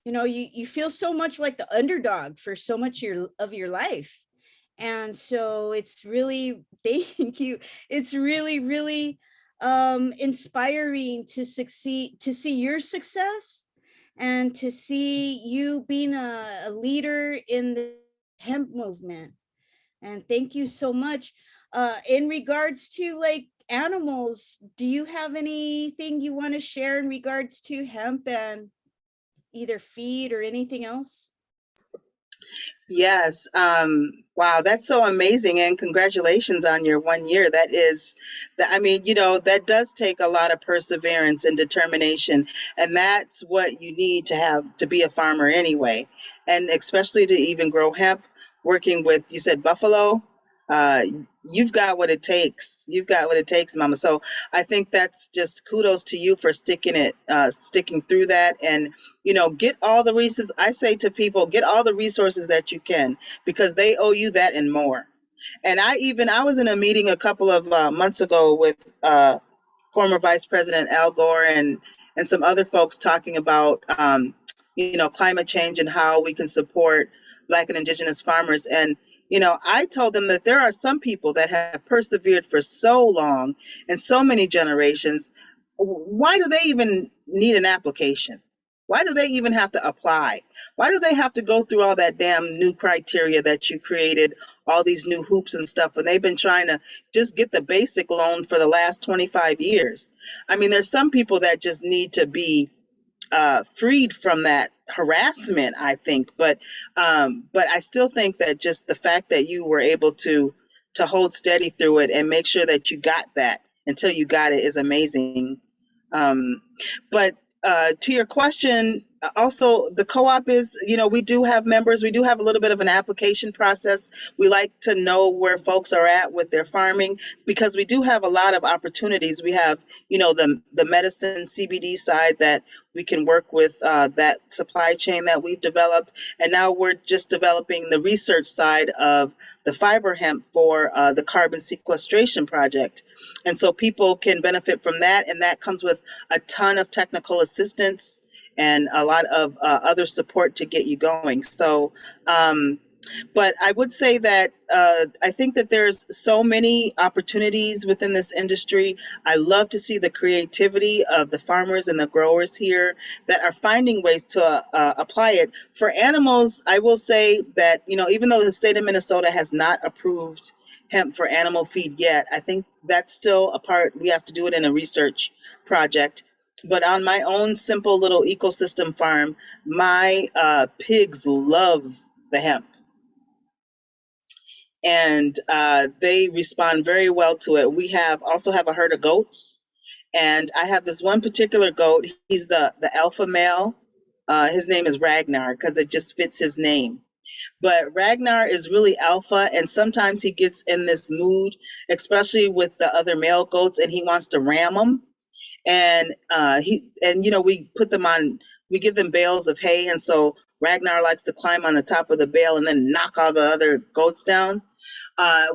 you know, you feel so much like the underdog for so much of your life. And so it's really, thank you. It's really, really inspiring to succeed, to see your success and to see you being a leader in the hemp movement. And thank you so much. In regards to like animals, do you have anything you want to share in regards to hemp and either feed or anything else? Yes. Wow, that's so amazing. And congratulations on your 1 year. That is, I mean, you know, that does take a lot of perseverance and determination. And that's what you need to have to be a farmer anyway. And especially to even grow hemp, working with, you said buffalo. Uh, you've got what it takes. You've got what it takes, Mama. So I think that's just kudos to you for sticking through that, and you know, get all the resources. I say to people, get all the resources that you can, because they owe you that and more. And I was in a meeting a couple of months ago with former Vice President Al Gore and some other folks talking about you know, climate change and how we can support Black and Indigenous farmers. And you know, I told them that there are some people that have persevered for so long and so many generations. Why do they even need an application? Why do they even have to apply? Why do they have to go through all that damn new criteria that you created, all these new hoops and stuff, when they've been trying to just get the basic loan for the last 25 years? I mean, there's some people that just need to be freed from that harassment, I think. But I still think that just the fact that you were able to hold steady through it and make sure that you got that until you got it is amazing. But to your question, also the co-op is, you know, we do have members. We do have a little bit of an application process. We like to know where folks are at with their farming, because we do have a lot of opportunities. We have, you know, the medicine CBD side that we can work with, that supply chain that we've developed. And now we're just developing the research side of the fiber hemp for the carbon sequestration project. And so people can benefit from that. And that comes with a ton of technical assistance and a lot of other support to get you going. So, but I would say that I think that there's so many opportunities within this industry. I love to see the creativity of the farmers and the growers here that are finding ways to apply it. For animals, I will say that, you know, even though the state of Minnesota has not approved hemp for animal feed yet, I think that's still a part. We have to do it in a research project. But on my own simple little ecosystem farm, my pigs love the hemp. And they respond very well to it. We also have a herd of goats, and I have this one particular goat. He's the alpha male. His name is Ragnar because it just fits his name. But Ragnar is really alpha, and sometimes he gets in this mood, especially with the other male goats, and he wants to ram them. And you know, we give them bales of hay, and so Ragnar likes to climb on the top of the bale and then knock all the other goats down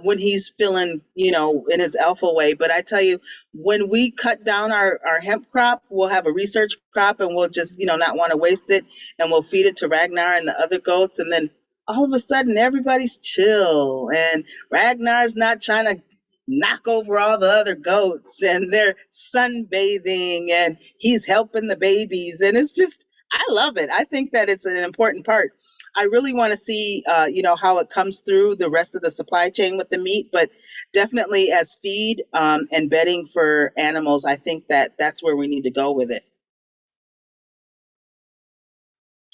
when he's feeling, you know, in his alpha way. But I tell you, when we cut down our hemp crop, we'll have a research crop, and we'll just, you know, not want to waste it, and we'll feed it to Ragnar and the other goats, and then all of a sudden everybody's chill, and Ragnar's not trying to knock over all the other goats, and they're sunbathing, and he's helping the babies, and it's just, I love it. I think that it's an important part. I really want to see, how it comes through the rest of the supply chain with the meat, but definitely as feed and bedding for animals, I think that that's where we need to go with it.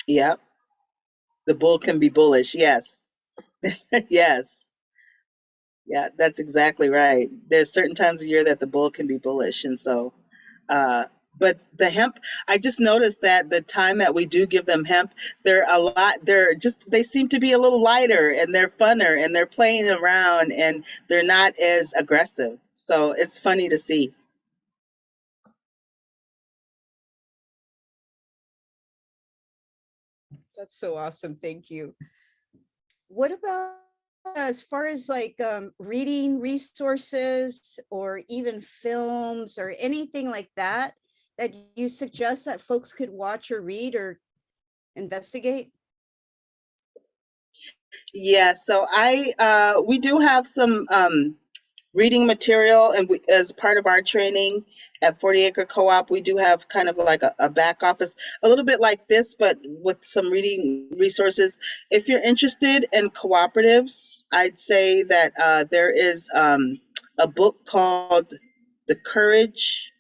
Yep. The bull can be bullish. Yes. Yes. Yeah, that's exactly right. There's certain times of year that the bull can be bullish. And so, but the hemp, I just noticed that the time that we do give them hemp, they seem to be a little lighter and they're funner and they're playing around and they're not as aggressive. So it's funny to see. That's so awesome. Thank you. What about as far as like reading resources or even films or anything like that that you suggest that folks could watch or read or investigate? Yeah, so we do have some reading material, and as part of our training at 40 Acre Co-op, we do have kind of like a back office, a little bit like this, but with some reading resources. If you're interested in cooperatives, I'd say that there is a book called The Courage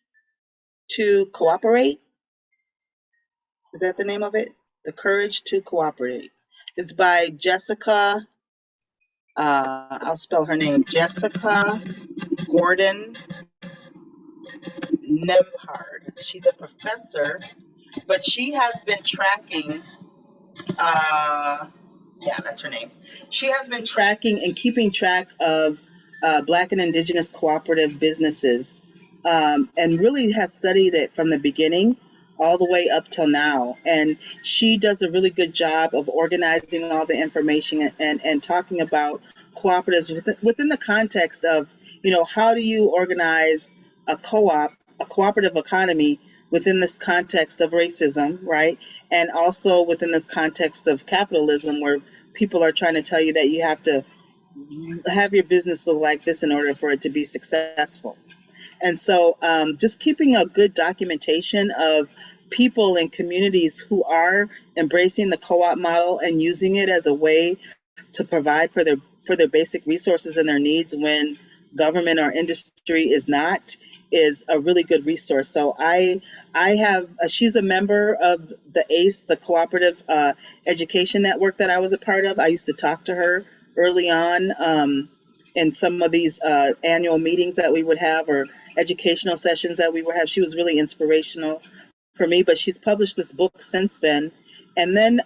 to Cooperate. Is that the name of it? The Courage to Cooperate. It's by Jessica, I'll spell her name, Jessica Gordon Nemhard. She's a professor, but she has been tracking, yeah, that's her name. She has been tracking and keeping track of Black and Indigenous cooperative businesses, and really has studied it from the beginning all the way up till now. And she does a really good job of organizing all the information and talking about cooperatives within the context of, how do you organize a co-op, a cooperative economy within this context of racism, right? And also within this context of capitalism, where people are trying to tell you that you have to have your business look like this in order for it to be successful. And so just keeping a good documentation of people and communities who are embracing the co-op model and using it as a way to provide for their basic resources and their needs when government or industry is a really good resource. So I have she's a member of the ACE, the Cooperative Education Network that I was a part of. I used to talk to her early on in some of these annual meetings that we would have, or educational sessions that we would have. She was really inspirational for me, but she's published this book since then. And then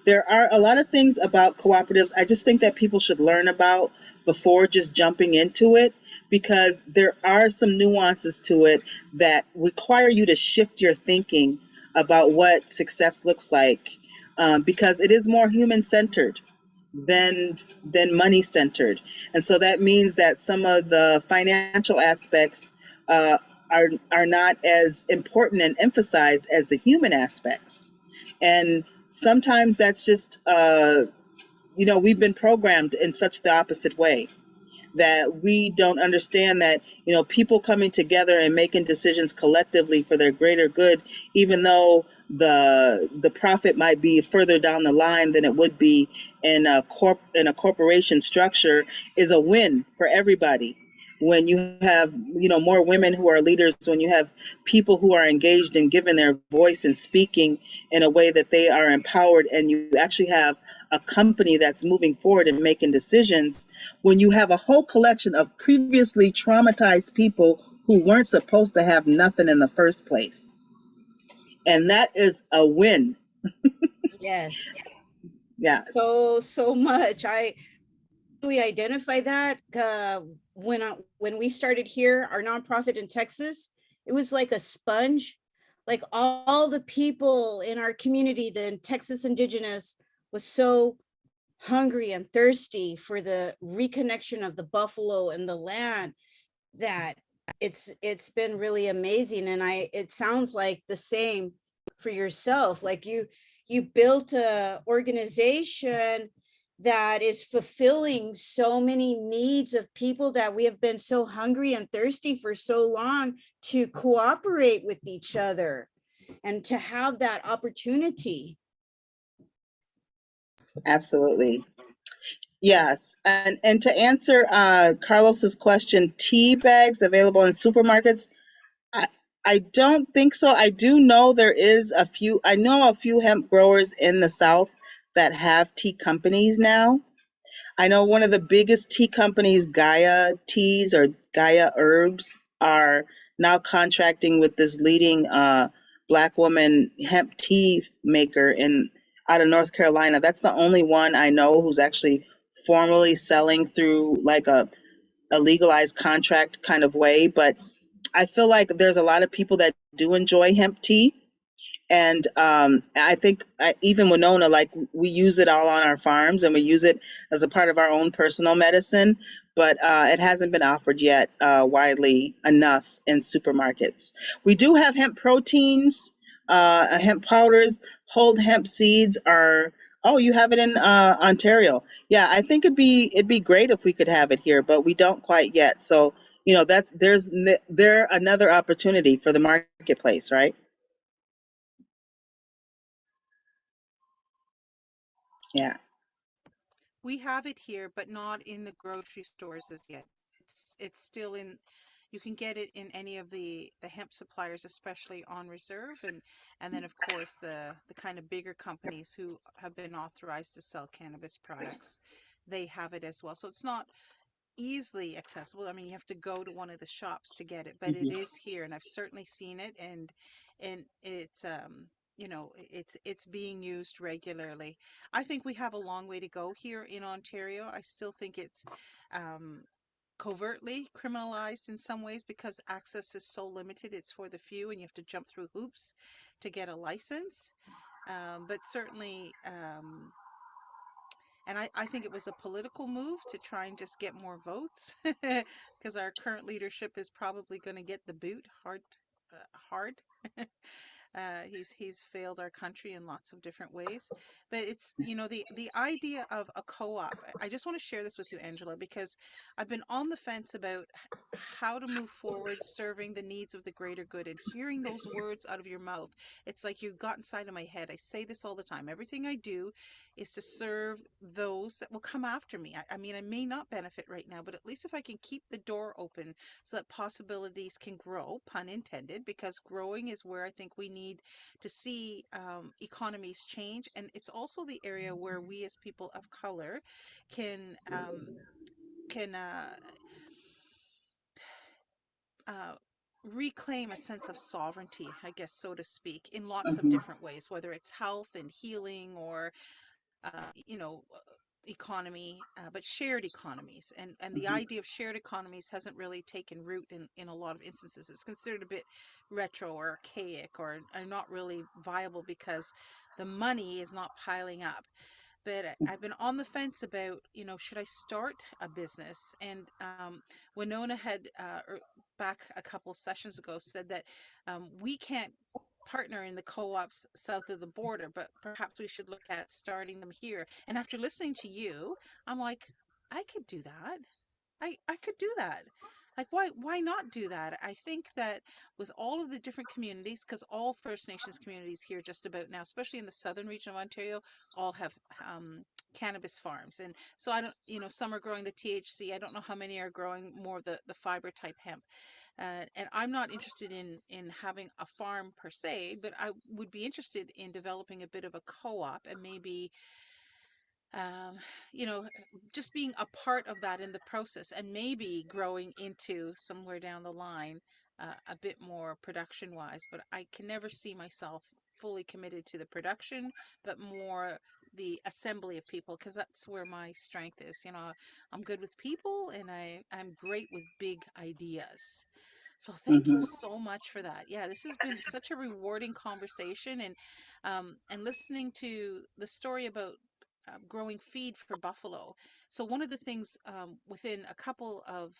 there are a lot of things about cooperatives I just think that people should learn about before just jumping into it, because there are some nuances to it that require you to shift your thinking about what success looks like, because it is more human-centered than money-centered. And so that means that some of the financial aspects are not as important and emphasized as the human aspects. And sometimes that's just, we've been programmed in such the opposite way, that we don't understand that, people coming together and making decisions collectively for their greater good, even though the profit might be further down the line than it would be in a corporation structure, is a win for everybody. When you have, more women who are leaders, when you have people who are engaged and given their voice and speaking in a way that they are empowered, and you actually have a company that's moving forward and making decisions, when you have a whole collection of previously traumatized people who weren't supposed to have nothing in the first place. And that is a win. Yes. Yes. So much. I really identify that when we started here, our nonprofit in Texas, it was like a sponge. Like all the people in our community, the Texas Indigenous, was so hungry and thirsty for the reconnection of the buffalo and the land, that it's been really amazing. And it sounds like the same for yourself. Like you built a organization that is fulfilling so many needs of people that we have been so hungry and thirsty for so long to cooperate with each other and to have that opportunity. Absolutely. Yes. And to answer Carlos's question, tea bags available in supermarkets, I, I don't think so. I do know there is a few, I know a few hemp growers in the South that have tea companies now. I know one of the biggest tea companies, Gaia Teas or Gaia Herbs, are now contracting with this leading Black woman hemp tea maker in out of North Carolina. That's the only one I know who's actually formally selling through like a legalized contract kind of way. But I feel like there's a lot of people that do enjoy hemp tea, and I think even Winona, like we use it all on our farms and we use it as a part of our own personal medicine, but it hasn't been offered yet widely enough in supermarkets. We do have hemp proteins, hemp powders, whole hemp seeds are. Oh, you have it in Ontario. Yeah, I think it'd be great if we could have it here, but we don't quite yet. So there another opportunity for the marketplace, right? Yeah. We have it here, but not in the grocery stores as yet. It's still in. You can get it in any of the hemp suppliers, especially on reserve, and then of course the kind of bigger companies who have been authorized to sell cannabis products, they have it as well. So it's not easily accessible. I mean, you have to go to one of the shops to get it, but it Mhm. is here, and I've certainly seen it, and it's it's being used regularly. I think we have a long way to go here in Ontario. I still think it's um, covertly criminalized in some ways because access is so limited. It's for the few, and you have to jump through hoops to get a license. But certainly. And I think it was a political move to try and just get more votes because our current leadership is probably going to get the boot hard. He's failed our country in lots of different ways, but it's the idea of a co-op. I just want to share this with you, Angela, because I've been on the fence about how to move forward, serving the needs of the greater good, and hearing those words out of your mouth. It's like you got inside of my head. I say this all the time. Everything I do is to serve those that will come after me. I mean, I may not benefit right now, but at least if I can keep the door open so that possibilities can grow, pun intended, because growing is where I think we need to see economies change. And it's also the area where we as people of color can can uh, reclaim a sense of sovereignty, I guess, so to speak, in lots of Mhm. different ways, whether it's health and healing or uh, you know, uh, economy, but shared economies. And the Mhm. idea of shared economies hasn't really taken root in a lot of instances. It's considered a bit retro or archaic or not really viable because the money is not piling up. But I've been on the fence about, should I start a business? And Winona had back a couple sessions ago said that we can't partner in the co-ops south of the border, but perhaps we should look at starting them here. And after listening to you, I'm like, I could do that. I could do that. Like why not do that? I think that with all of the different communities, because all First Nations communities here just about now, especially in the southern region of Ontario, all have cannabis farms. And so I don't, some are growing the THC. I don't know how many are growing more of the fiber type hemp. And I'm not interested in having a farm per se, but I would be interested in developing a bit of a co-op and maybe um, you know, just being a part of that in the process and maybe growing into somewhere down the line a bit more production wise. But I can never see myself fully committed to the production, but more the assembly of people because that's where my strength is. I'm good with people and I'm great with big ideas. So thank you Mhm. so much for that. Yeah, this has been such a rewarding conversation, and listening to the story about growing feed for buffalo. So one of the things within a couple of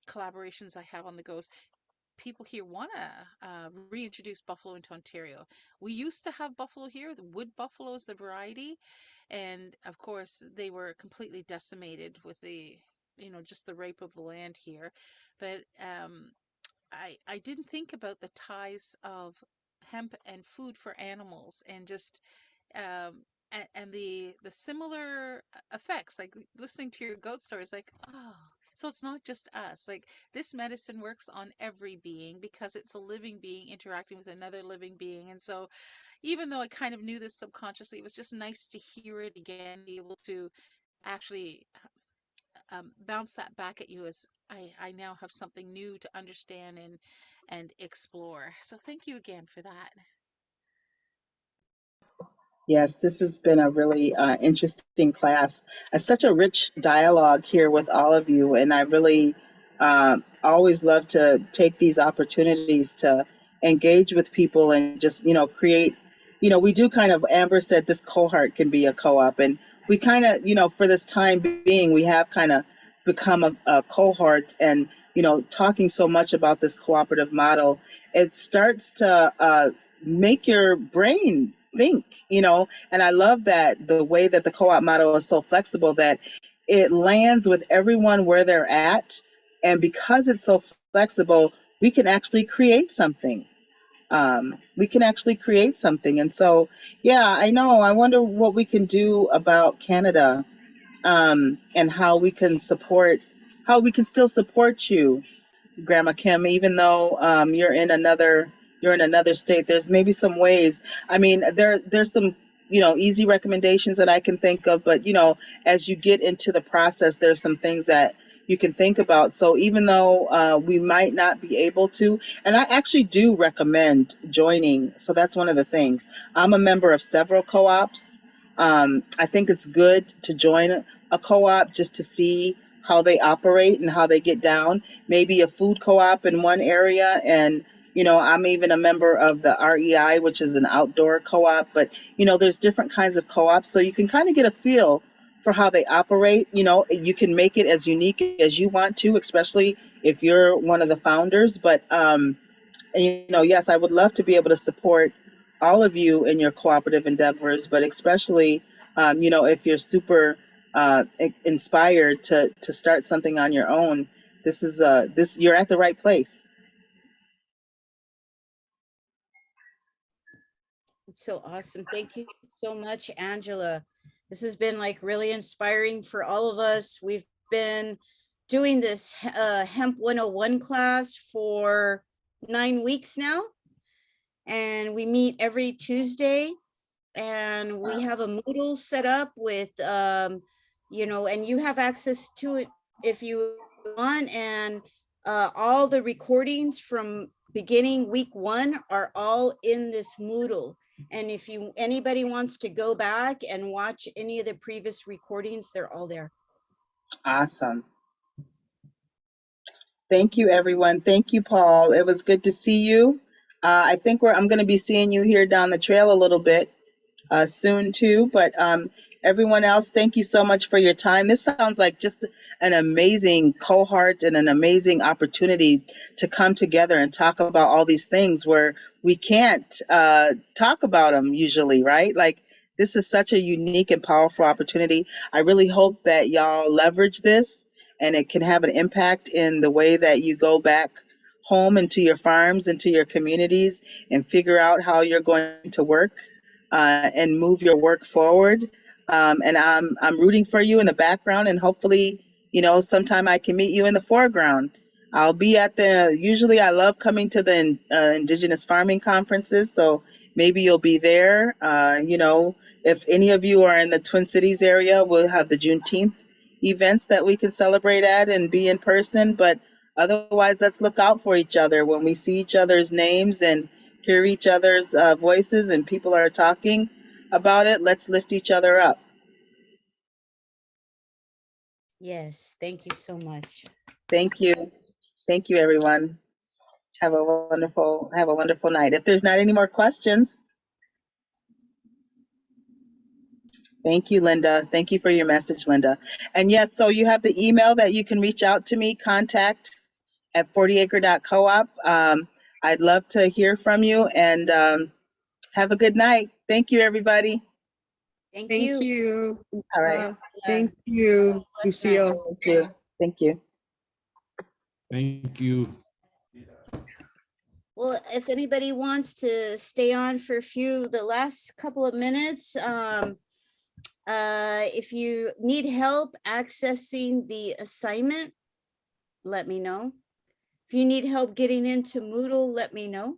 collaborations I have on the go is people here want to reintroduce buffalo into Ontario. We used to have buffalo here. The wood buffalo is the variety, and of course they were completely decimated with just the rape of the land here. But I didn't think about the ties of hemp and food for animals and just and the similar effects, like listening to your goat stories, like, oh, so it's not just us. Like, this medicine works on every being because it's a living being interacting with another living being. And so even though I kind of knew this subconsciously, it was just nice to hear it again, be able to actually bounce that back at you as I now have something new to understand and explore. So thank you again for that. Yes, this has been a really interesting class. Such a rich dialogue here with all of you, and I really always love to take these opportunities to engage with people and just, create. We do kind of, Amber said this cohort can be a co-op, and we kind of, for this time being, we have kind of become a cohort, and, talking so much about this cooperative model, it starts to make your brain think, and I love that the way that the co-op model is so flexible that it lands with everyone where they're at. And because it's so flexible, we can actually create something. And so, yeah, I know. I wonder what we can do about Canada, and how we can still support you, Grandma Kim, even though you're in another state. There's maybe some ways. I mean, there's some easy recommendations that I can think of, but as you get into the process, there's some things that you can think about. So even though we might not be able to, and I actually do recommend joining. So that's one of the things. I'm a member of several co-ops. I think it's good to join a co-op just to see how they operate and how they get down. Maybe a food co-op in one area, and I'm even a member of the REI, which is an outdoor co-op. But there's different kinds of co-ops, so you can kind of get a feel for how they operate. You can make it as unique as you want to, especially if you're one of the founders. But yes, I would love to be able to support all of you in your cooperative endeavors, but especially if you're super inspired to start something on your own, this you're at the right place. It's so awesome. Thank you so much, Angela. This has been like really inspiring for all of us. We've been doing this Hemp 101 class for 9 weeks now, and we meet every Tuesday, and we have a Moodle set up with, and you have access to it if you want, and all the recordings from beginning week 1 are all in this Moodle. And if anybody wants to go back and watch any of the previous recordings, they're all there. Awesome. Thank you, everyone. Thank you, Paul. It was good to see you. I think I'm going to be seeing you here down the trail a little bit soon too. But everyone else, thank you so much for your time. This sounds like just an amazing cohort and an amazing opportunity to come together and talk about all these things where we can't talk about them usually, right? Like, this is such a unique and powerful opportunity. I really hope that y'all leverage this and it can have an impact in the way that you go back home into your farms, into your communities, and figure out how you're going to work and move your work forward. And I'm rooting for you in the background, and hopefully, sometime I can meet you in the foreground. I'll be usually I love coming to the Indigenous farming conferences, so maybe you'll be there. If any of you are in the Twin Cities area, we'll have the Juneteenth events that we can celebrate at and be in person. But otherwise, let's look out for each other when we see each other's names and hear each other's voices and people are talking about it. Let's lift each other up. Yes, thank you so much. Thank you. Thank you, everyone. Have a wonderful night. If there's not any more questions, thank you, Linda. Thank you for your message, Linda. And yes, so you have the email that you can reach out to me, contact@40acre.coop. I'd love to hear from you, and have a good night. Thank you, everybody. Thank Thank you. you. All right. Thank you, Blessed night. Lucille. Thank you. Thank you. Thank you. Well, if anybody wants to stay on for the last couple of minutes, If you need help accessing the assignment, let me know. If you need help getting into Moodle, let me know.